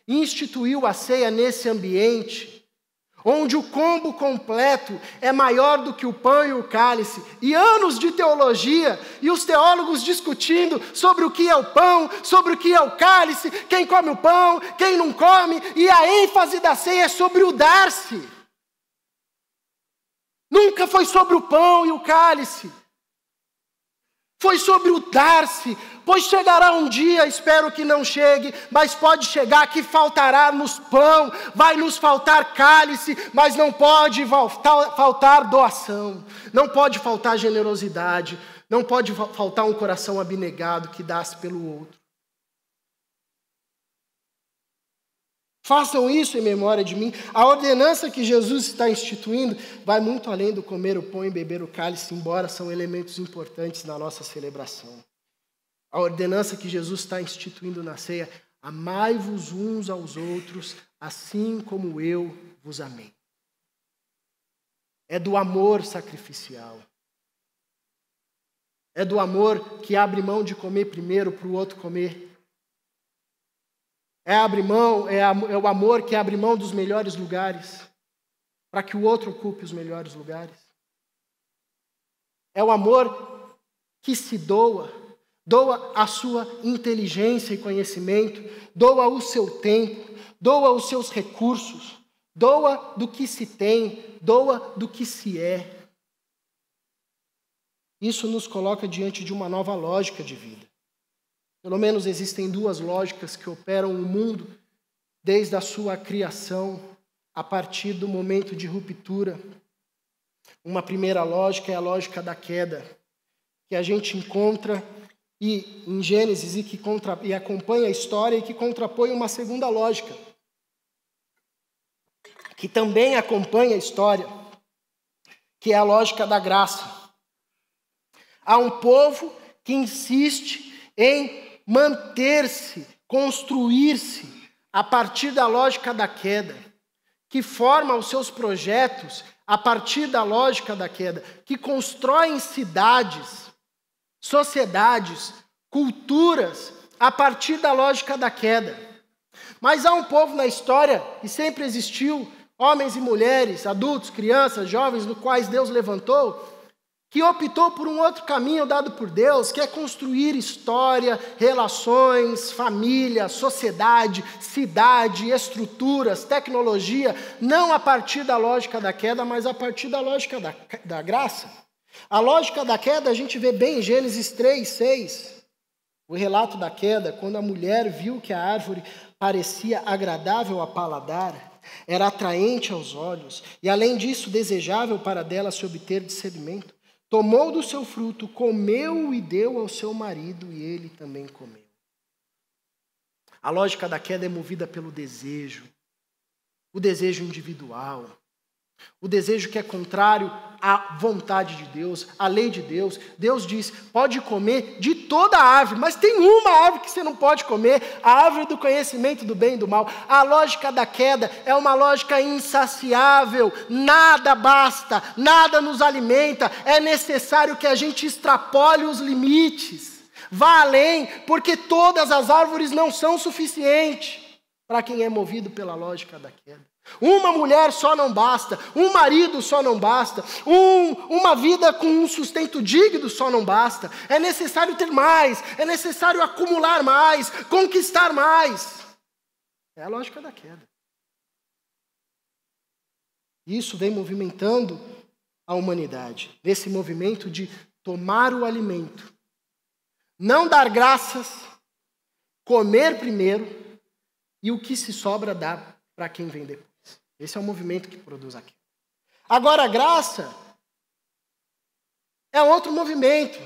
Instituiu a ceia nesse ambiente, onde o combo completo é maior do que o pão e o cálice, e anos de teologia, e os teólogos discutindo sobre o que é o pão, sobre o que é o cálice, quem come o pão, quem não come, e a ênfase da ceia é sobre o dar-se. Nunca foi sobre o pão e o cálice, foi sobre o dar-se, pois chegará um dia, espero que não chegue, mas pode chegar que faltará-nos pão, vai nos faltar cálice, mas não pode faltar doação, não pode faltar generosidade, não pode faltar um coração abnegado que dá-se pelo outro. Façam isso em memória de mim. A ordenança que Jesus está instituindo vai muito além do comer o pão e beber o cálice, embora são elementos importantes na nossa celebração. A ordenança que Jesus está instituindo na ceia: amai-vos uns aos outros, assim como eu vos amei. É do amor sacrificial. É do amor que abre mão de comer primeiro para o outro comer. É abrir mão, é o amor que abre mão dos melhores lugares para que o outro ocupe os melhores lugares. É o amor que se doa a sua inteligência e conhecimento, doa o seu tempo, doa os seus recursos, doa do que se tem, doa do que se é. Isso nos coloca diante de uma nova lógica de vida. Pelo menos existem duas lógicas que operam o mundo desde a sua criação, a partir do momento de ruptura. Uma primeira lógica é a lógica da queda, que a gente encontra em Gênesis e acompanha a história e que contrapõe uma segunda lógica, que também acompanha a história, que é a lógica da graça. Há um povo que insiste em manter-se, construir-se a partir da lógica da queda, que forma os seus projetos a partir da lógica da queda, que constroem cidades, sociedades, culturas a partir da lógica da queda. Mas há um povo na história, e sempre existiu, homens e mulheres, adultos, crianças, jovens, no quais Deus levantou, que optou por um outro caminho dado por Deus, que é construir história, relações, família, sociedade, cidade, estruturas, tecnologia, não a partir da lógica da queda, mas a partir da lógica da graça. A lógica da queda a gente vê bem em Gênesis 3:6, o relato da queda, quando a mulher viu que a árvore parecia agradável a paladar, era atraente aos olhos, e além disso desejável para dela se obter discernimento. Tomou do seu fruto, comeu e deu ao seu marido, e ele também comeu. A lógica da queda é movida pelo desejo, o desejo individual, o desejo que é contrário à vontade de Deus, à lei de Deus. Deus diz, pode comer de toda a árvore, mas tem uma árvore que você não pode comer, a árvore do conhecimento do bem e do mal. A lógica da queda é uma lógica insaciável, nada basta, nada nos alimenta, é necessário que a gente extrapole os limites, vá além, porque todas as árvores não são suficientes para quem é movido pela lógica da queda. Uma mulher só não basta, um marido só não basta, uma vida com um sustento digno só não basta. É necessário ter mais, é necessário acumular mais, conquistar mais. É a lógica da queda. Isso vem movimentando a humanidade, nesse movimento de tomar o alimento, não dar graças, comer primeiro e o que se sobra dá para quem vem depois. Esse é o movimento que produz aqui. Agora, a graça é outro movimento,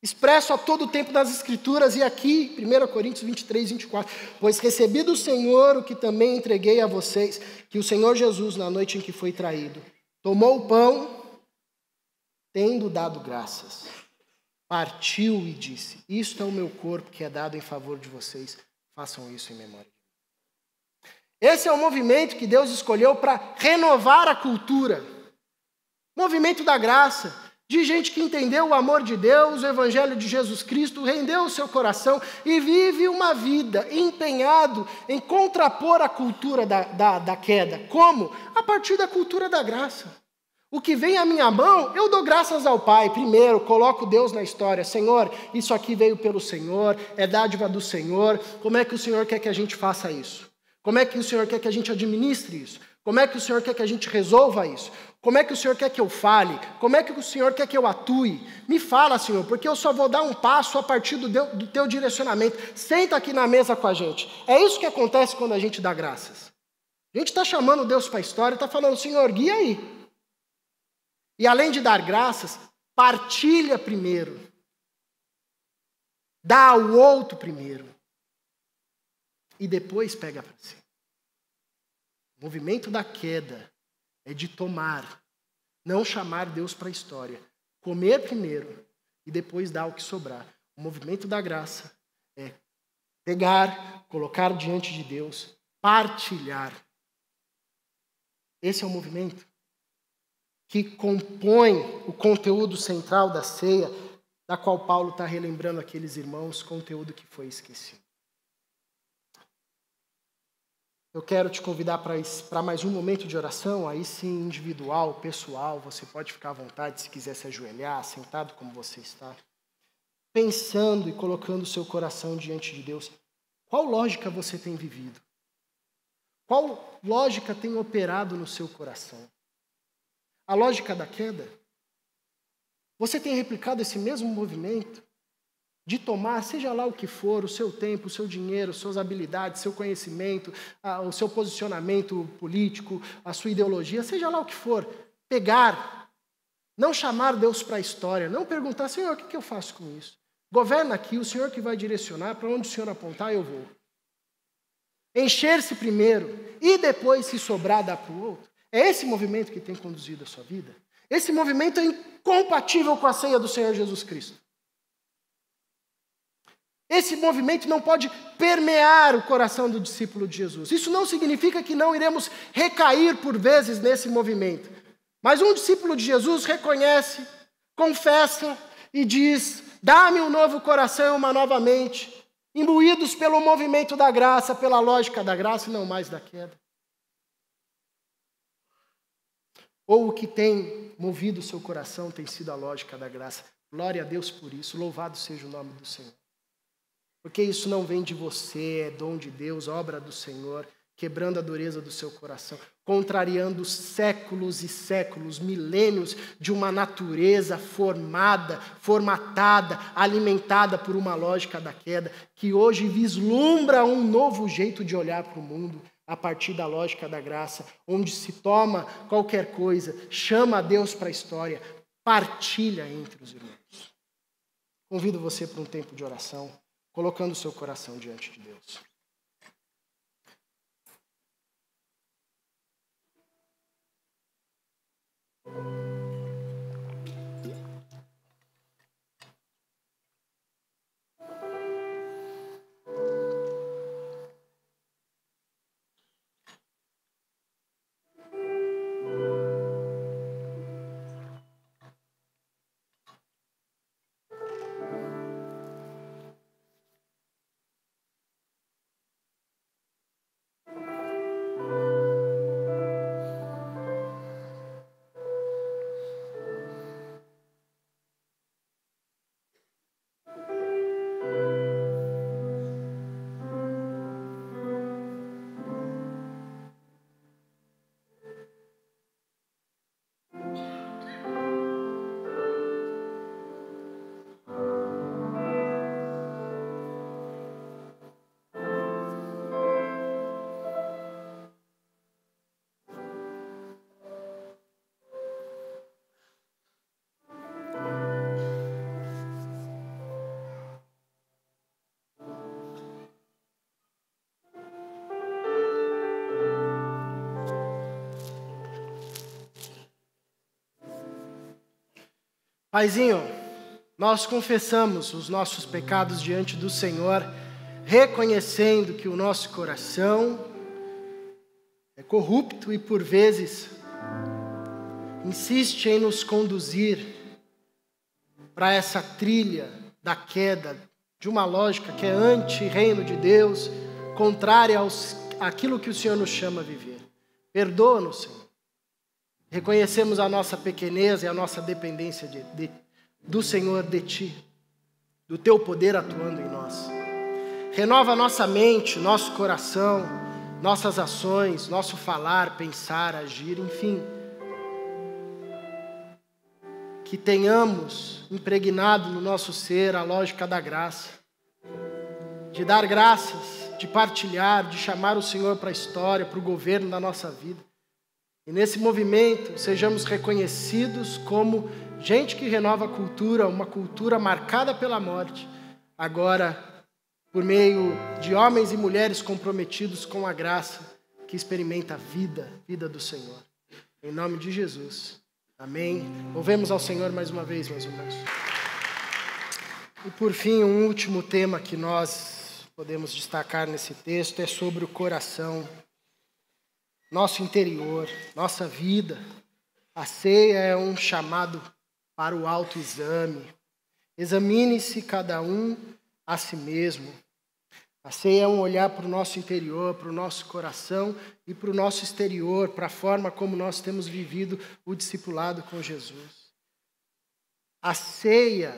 expresso a todo o tempo nas Escrituras, e aqui, 1 Coríntios 23:24. Pois recebi do Senhor o que também entreguei a vocês, que o Senhor Jesus, na noite em que foi traído, tomou o pão, tendo dado graças, partiu e disse, isto é o meu corpo que é dado em favor de vocês, façam isso em memória. Esse é o movimento que Deus escolheu para renovar a cultura. Movimento da graça, de gente que entendeu o amor de Deus, o evangelho de Jesus Cristo, rendeu o seu coração e vive uma vida empenhado em contrapor a cultura da queda. Como? A partir da cultura da graça. O que vem à minha mão, eu dou graças ao Pai. Primeiro, coloco Deus na história. Senhor, isso aqui veio pelo Senhor, é dádiva do Senhor. Como é que o Senhor quer que a gente faça isso? Como é que o Senhor quer que a gente administre isso? Como é que o Senhor quer que a gente resolva isso? Como é que o Senhor quer que eu fale? Como é que o Senhor quer que eu atue? Me fala, Senhor, porque eu só vou dar um passo a partir do teu direcionamento. Senta aqui na mesa com a gente. É isso que acontece quando a gente dá graças. A gente está chamando Deus para a história, está falando, Senhor, guia aí. E além de dar graças, partilha primeiro. Dá ao outro primeiro. E depois pega para si. O movimento da queda é de tomar, não chamar Deus para a história. Comer primeiro e depois dar o que sobrar. O movimento da graça é pegar, colocar diante de Deus, partilhar. Esse é o movimento que compõe o conteúdo central da ceia, da qual Paulo está relembrando aqueles irmãos, conteúdo que foi esquecido. Eu quero te convidar para mais um momento de oração, aí sim, individual, pessoal. Você pode ficar à vontade se quiser se ajoelhar, sentado como você está. Pensando e colocando o seu coração diante de Deus. Qual lógica você tem vivido? Qual lógica tem operado no seu coração? A lógica da queda? Você tem replicado esse mesmo movimento de tomar, seja lá o que for, o seu tempo, o seu dinheiro, suas habilidades, seu conhecimento, o seu posicionamento político, a sua ideologia, seja lá o que for, pegar, não chamar Deus para a história, não perguntar, Senhor, o que eu faço com isso? Governa aqui, o Senhor que vai direcionar, para onde o Senhor apontar, eu vou. Encher-se primeiro e depois, se sobrar, dar para o outro. É esse movimento que tem conduzido a sua vida? Esse movimento é incompatível com a ceia do Senhor Jesus Cristo. Esse movimento não pode permear o coração do discípulo de Jesus. Isso não significa que não iremos recair por vezes nesse movimento. Mas um discípulo de Jesus reconhece, confessa e diz, dá-me um novo coração e uma nova mente, imbuídos pelo movimento da graça, pela lógica da graça e não mais da queda. Ou o que tem movido o seu coração tem sido a lógica da graça. Glória a Deus por isso, louvado seja o nome do Senhor. Porque isso não vem de você, é dom de Deus, obra do Senhor, quebrando a dureza do seu coração, contrariando séculos e séculos, milênios de uma natureza formada, formatada, alimentada por uma lógica da queda, que hoje vislumbra um novo jeito de olhar para o mundo, a partir da lógica da graça, onde se toma qualquer coisa, chama a Deus para a história, partilha entre os irmãos. Convido você para um tempo de oração, colocando o seu coração diante de Deus. Paizinho, nós confessamos os nossos pecados diante do Senhor, reconhecendo que o nosso coração é corrupto e, por vezes, insiste em nos conduzir para essa trilha da queda, de uma lógica que é anti-reino de Deus, contrária àquilo que o Senhor nos chama a viver. Perdoa-nos, Senhor. Reconhecemos a nossa pequenez e a nossa dependência do Senhor, de Ti, do Teu poder atuando em nós. Renova a nossa mente, nosso coração, nossas ações, nosso falar, pensar, agir, enfim. Que tenhamos impregnado no nosso ser a lógica da graça, de dar graças, de partilhar, de chamar o Senhor para a história, para o governo da nossa vida. E nesse movimento, sejamos reconhecidos como gente que renova a cultura, uma cultura marcada pela morte, agora por meio de homens e mulheres comprometidos com a graça, que experimenta a vida do Senhor. Em nome de Jesus. Amém. Louvemos ao Senhor mais uma vez, meus irmãos. E por fim, um último tema que nós podemos destacar nesse texto é sobre o coração. Nosso interior, nossa vida. A ceia é um chamado para o autoexame. Examine-se cada um a si mesmo. A ceia é um olhar para o nosso interior, para o nosso coração e para o nosso exterior, para a forma como nós temos vivido o discipulado com Jesus. A ceia,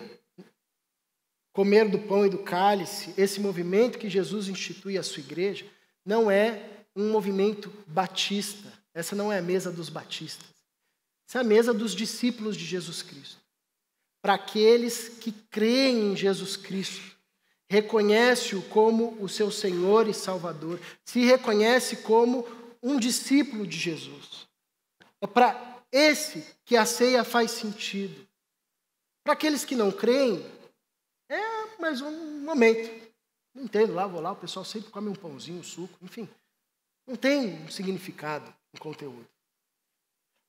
comer do pão e do cálice, esse movimento que Jesus institui à sua igreja, não é um movimento batista. Essa não é a mesa dos batistas. Essa é a mesa dos discípulos de Jesus Cristo. Para aqueles que creem em Jesus Cristo, reconhece-o como o seu Senhor e Salvador, se reconhece como um discípulo de Jesus. É para esse que a ceia faz sentido. Para aqueles que não creem, é mais um momento. Não entendo, vou lá, o pessoal sempre come um pãozinho, um suco, enfim. Não tem um significado, um conteúdo.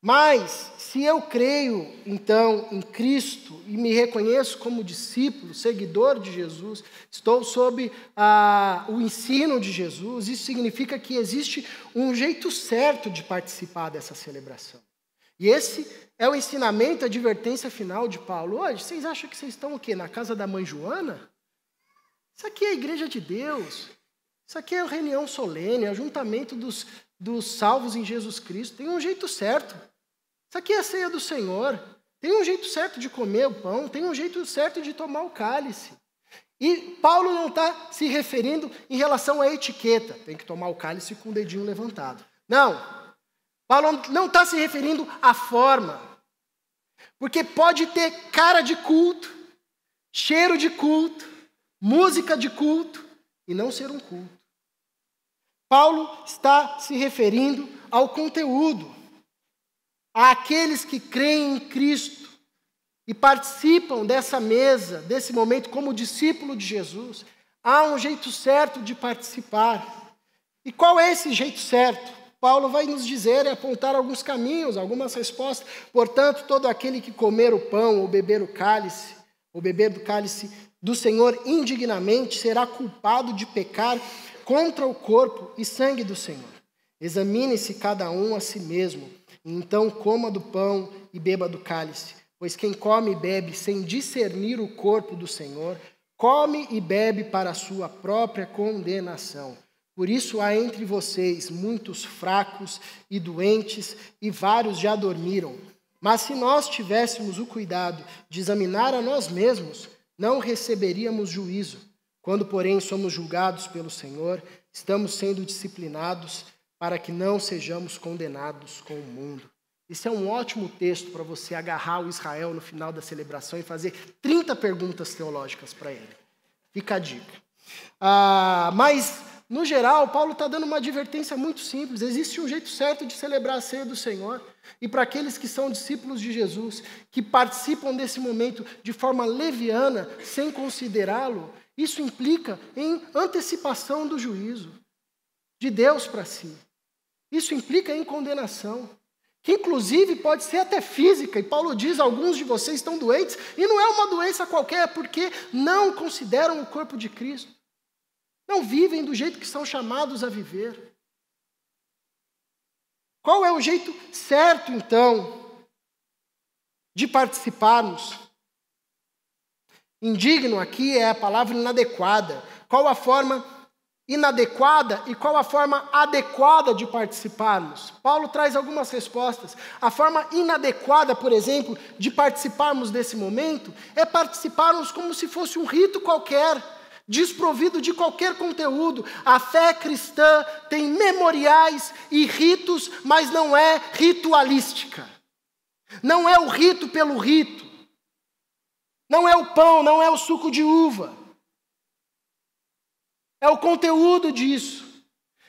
Mas, se eu creio, então, em Cristo e me reconheço como discípulo, seguidor de Jesus, estou sob o ensino de Jesus, isso significa que existe um jeito certo de participar dessa celebração. E esse é o ensinamento, a advertência final de Paulo. Hoje, vocês acham que vocês estão o quê? Na casa da mãe Joana? Isso aqui é a igreja de Deus. Isso aqui é a reunião solene, é o ajuntamento dos salvos em Jesus Cristo. Tem um jeito certo. Isso aqui é a ceia do Senhor. Tem um jeito certo de comer o pão, tem um jeito certo de tomar o cálice. E Paulo não está se referindo em relação à etiqueta. Tem que tomar o cálice com o dedinho levantado. Não. Paulo não está se referindo à forma. Porque pode ter cara de culto, cheiro de culto, música de culto e não ser um culto. Paulo está se referindo ao conteúdo, àqueles que creem em Cristo e participam dessa mesa, desse momento como discípulo de Jesus. Há um jeito certo de participar. E qual é esse jeito certo? Paulo vai nos dizer e apontar alguns caminhos, algumas respostas. Portanto, todo aquele que comer o pão ou beber o cálice, ou beber do cálice do Senhor indignamente, será culpado de pecar contra o corpo e sangue do Senhor. Examine-se cada um a si mesmo, e então coma do pão e beba do cálice. Pois quem come e bebe sem discernir o corpo do Senhor, come e bebe para a sua própria condenação. Por isso há entre vocês muitos fracos e doentes, e vários já dormiram. Mas se nós tivéssemos o cuidado de examinar a nós mesmos, não receberíamos juízo. Quando, porém, somos julgados pelo Senhor, estamos sendo disciplinados para que não sejamos condenados com o mundo. Esse é um ótimo texto para você agarrar o Israel no final da celebração e fazer 30 perguntas teológicas para ele. Fica a dica. Mas, no geral, Paulo está dando uma advertência muito simples. Existe um jeito certo de celebrar a ceia do Senhor. E para aqueles que são discípulos de Jesus, que participam desse momento de forma leviana, sem considerá-lo, isso implica em antecipação do juízo de Deus para si. Isso implica em condenação, que inclusive pode ser até física. E Paulo diz, alguns de vocês estão doentes, e não é uma doença qualquer, é porque não consideram o corpo de Cristo. Não vivem do jeito que são chamados a viver. Qual é o jeito certo, então, de participarmos? Indigno aqui é a palavra inadequada. Qual a forma inadequada e qual a forma adequada de participarmos? Paulo traz algumas respostas. A forma inadequada, por exemplo, de participarmos desse momento é participarmos como se fosse um rito qualquer, desprovido de qualquer conteúdo. A fé cristã tem memoriais e ritos, mas não é ritualística. Não é o rito pelo rito. Não é o pão, não é o suco de uva. É o conteúdo disso.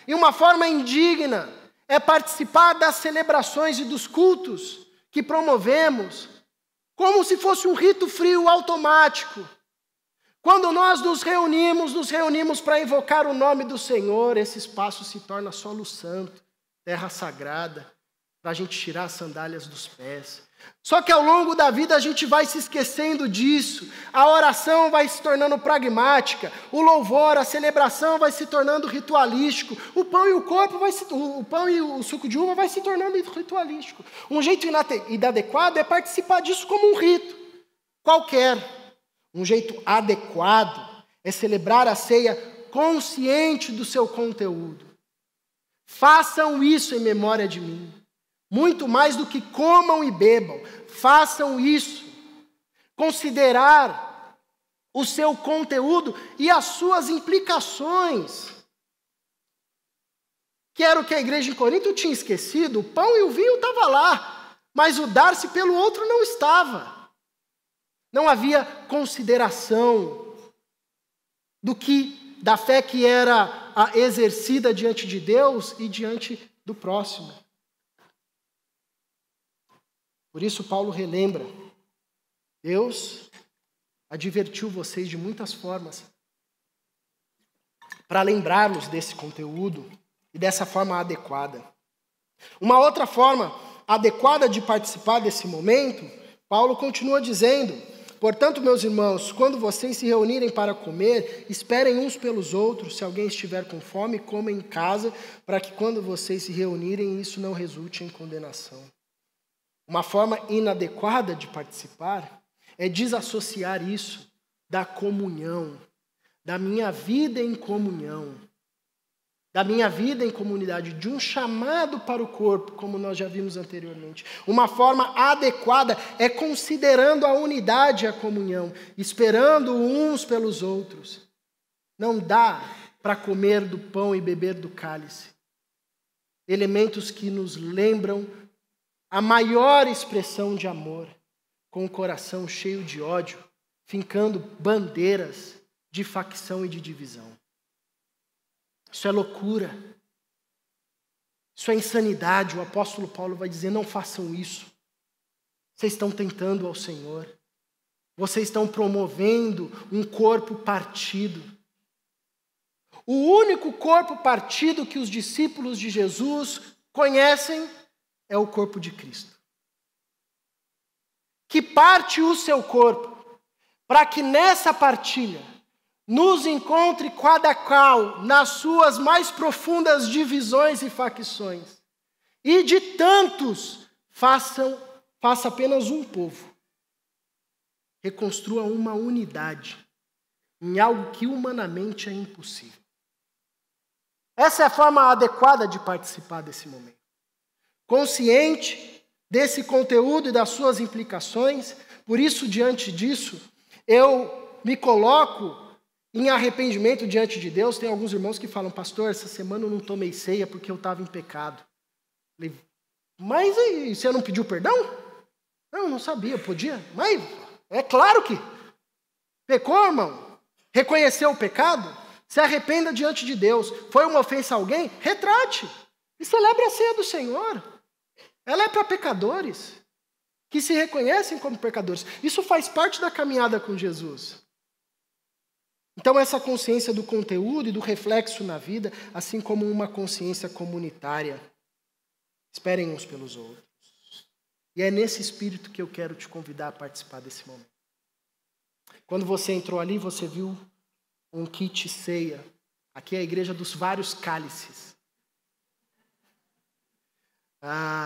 E uma forma indigna é participar das celebrações e dos cultos que promovemos como se fosse um rito frio automático. Quando nós nos reunimos para invocar o nome do Senhor, esse espaço se torna solo santo, terra sagrada, para a gente tirar as sandálias dos pés. Só que ao longo da vida a gente vai se esquecendo disso, a oração vai se tornando pragmática, o louvor, a celebração vai se tornando ritualístico, o pão e o suco de uva vai se tornando ritualístico. Um jeito inadequado é participar disso como um rito qualquer. Um jeito adequado é celebrar a ceia consciente do seu conteúdo. Façam isso em memória de mim. Muito mais do que comam e bebam, façam isso. Considerar o seu conteúdo e as suas implicações. Que era o que a igreja em Corinto tinha esquecido, o pão e o vinho estavam lá, mas o dar-se pelo outro não estava. Não havia consideração da fé que era exercida diante de Deus e diante do próximo. Por isso Paulo relembra, Deus advertiu vocês de muitas formas para lembrá-los desse conteúdo e dessa forma adequada. Uma outra forma adequada de participar desse momento, Paulo continua dizendo: portanto, meus irmãos, quando vocês se reunirem para comer, esperem uns pelos outros. Se alguém estiver com fome, coma em casa, para que quando vocês se reunirem, isso não resulte em condenação. Uma forma inadequada de participar é desassociar isso da comunhão, da minha vida em comunhão, da minha vida em comunidade, de um chamado para o corpo, como nós já vimos anteriormente. Uma forma adequada é considerando a unidade e a comunhão, esperando uns pelos outros. Não dá para comer do pão e beber do cálice. Elementos que nos lembram a maior expressão de amor, com o coração cheio de ódio, fincando bandeiras de facção e de divisão. Isso é loucura. Isso é insanidade. O apóstolo Paulo vai dizer: não façam isso. Vocês estão tentando ao Senhor. Vocês estão promovendo um corpo partido. O único corpo partido que os discípulos de Jesus conhecem é o corpo de Cristo. Que parte o seu corpo, para que nessa partilha nos encontre cada qual nas suas mais profundas divisões e facções. E de tantos, faça apenas um povo. Reconstrua uma unidade em algo que humanamente é impossível. Essa é a forma adequada de participar desse momento. Consciente desse conteúdo e das suas implicações, por isso, diante disso, eu me coloco em arrependimento diante de Deus. Tem alguns irmãos que falam: pastor, essa semana eu não tomei ceia porque eu estava em pecado. Mas aí, você não pediu perdão? Não sabia, eu podia. Mas é claro que pecou, irmão. Reconheceu o pecado? Se arrependa diante de Deus. Foi uma ofensa a alguém? Retrate. E celebre a ceia do Senhor. Ela é para pecadores, que se reconhecem como pecadores. Isso faz parte da caminhada com Jesus. Então, essa consciência do conteúdo e do reflexo na vida, assim como uma consciência comunitária. Esperem uns pelos outros. E é nesse espírito que eu quero te convidar a participar desse momento. Quando você entrou ali, você viu um kit ceia. Aqui é a igreja dos vários cálices.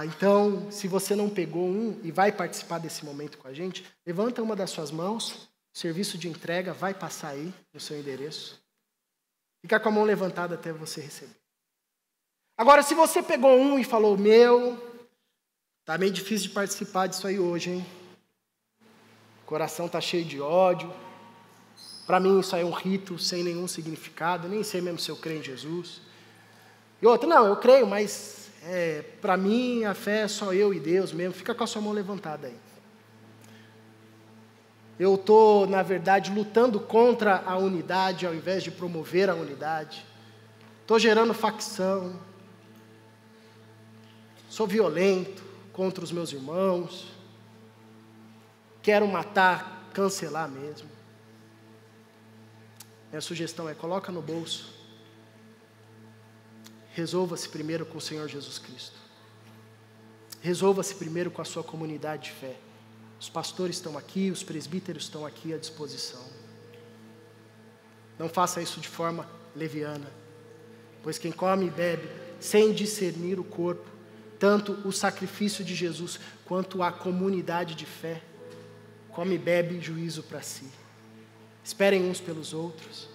Então, se você não pegou um e vai participar desse momento com a gente, levanta uma das suas mãos, o serviço de entrega vai passar aí no seu endereço. Fica com a mão levantada até você receber. Agora, se você pegou um e falou: tá meio difícil de participar disso aí hoje, hein? O coração tá cheio de ódio. Para mim isso aí é um rito sem nenhum significado, nem sei mesmo se eu creio em Jesus. E outro: não, eu creio, mas para mim a fé é só eu e Deus mesmo. Fica com a sua mão levantada aí. Eu estou, na verdade, lutando contra a unidade ao invés de promover a unidade. Estou gerando facção. Sou violento contra os meus irmãos. Quero matar, cancelar mesmo. Minha sugestão é: coloca no bolso. Resolva-se primeiro com o Senhor Jesus Cristo. Resolva-se primeiro com a sua comunidade de fé. Os pastores estão aqui, os presbíteros estão aqui à disposição. Não faça isso de forma leviana, pois quem come e bebe sem discernir o corpo, tanto o sacrifício de Jesus quanto a comunidade de fé, come e bebe juízo para si. Esperem uns pelos outros.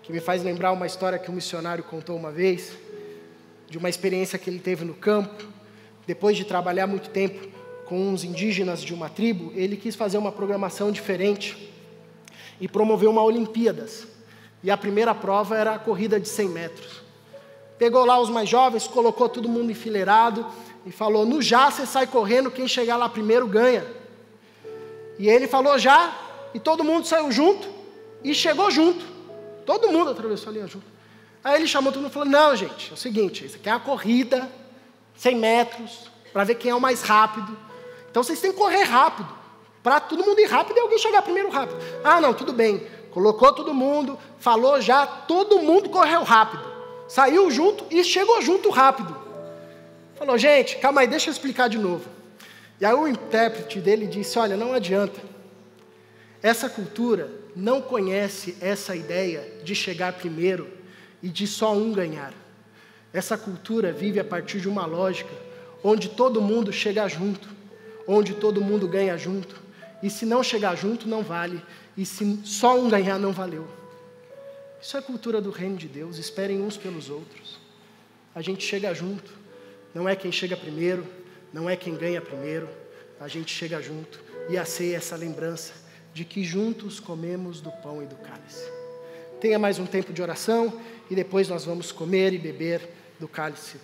que me faz lembrar uma história que um missionário contou uma vez, de uma experiência que ele teve no campo. Depois de trabalhar muito tempo com uns indígenas de uma tribo, ele quis fazer uma programação diferente e promoveu uma Olimpíadas. E a primeira prova era a corrida de 100 metros. Pegou lá os mais jovens, colocou todo mundo enfileirado e falou: no já você sai correndo, quem chegar lá primeiro ganha. E ele falou já, e todo mundo saiu junto e chegou junto. Todo mundo atravessou a linha junto. Aí ele chamou todo mundo e falou: não, gente, é o seguinte, isso aqui é uma corrida, 100 metros, para ver quem é o mais rápido. Então vocês têm que correr rápido, para todo mundo ir rápido e alguém chegar primeiro rápido. Ah, não, tudo bem. Colocou todo mundo, falou já, todo mundo correu rápido. Saiu junto e chegou junto rápido. Falou: gente, calma aí, deixa eu explicar de novo. E aí o intérprete dele disse: olha, não adianta. Essa cultura não conhece essa ideia de chegar primeiro e de só um ganhar. Essa cultura vive a partir de uma lógica onde todo mundo chega junto, onde todo mundo ganha junto. E se não chegar junto, não vale. E se só um ganhar, não valeu. Isso é a cultura do reino de Deus. Esperem uns pelos outros. A gente chega junto. Não é quem chega primeiro, não é quem ganha primeiro. A gente chega junto. E a ceia é essa lembrança de que juntos comemos do pão e do cálice. Tenha mais um tempo de oração e depois nós vamos comer e beber do cálice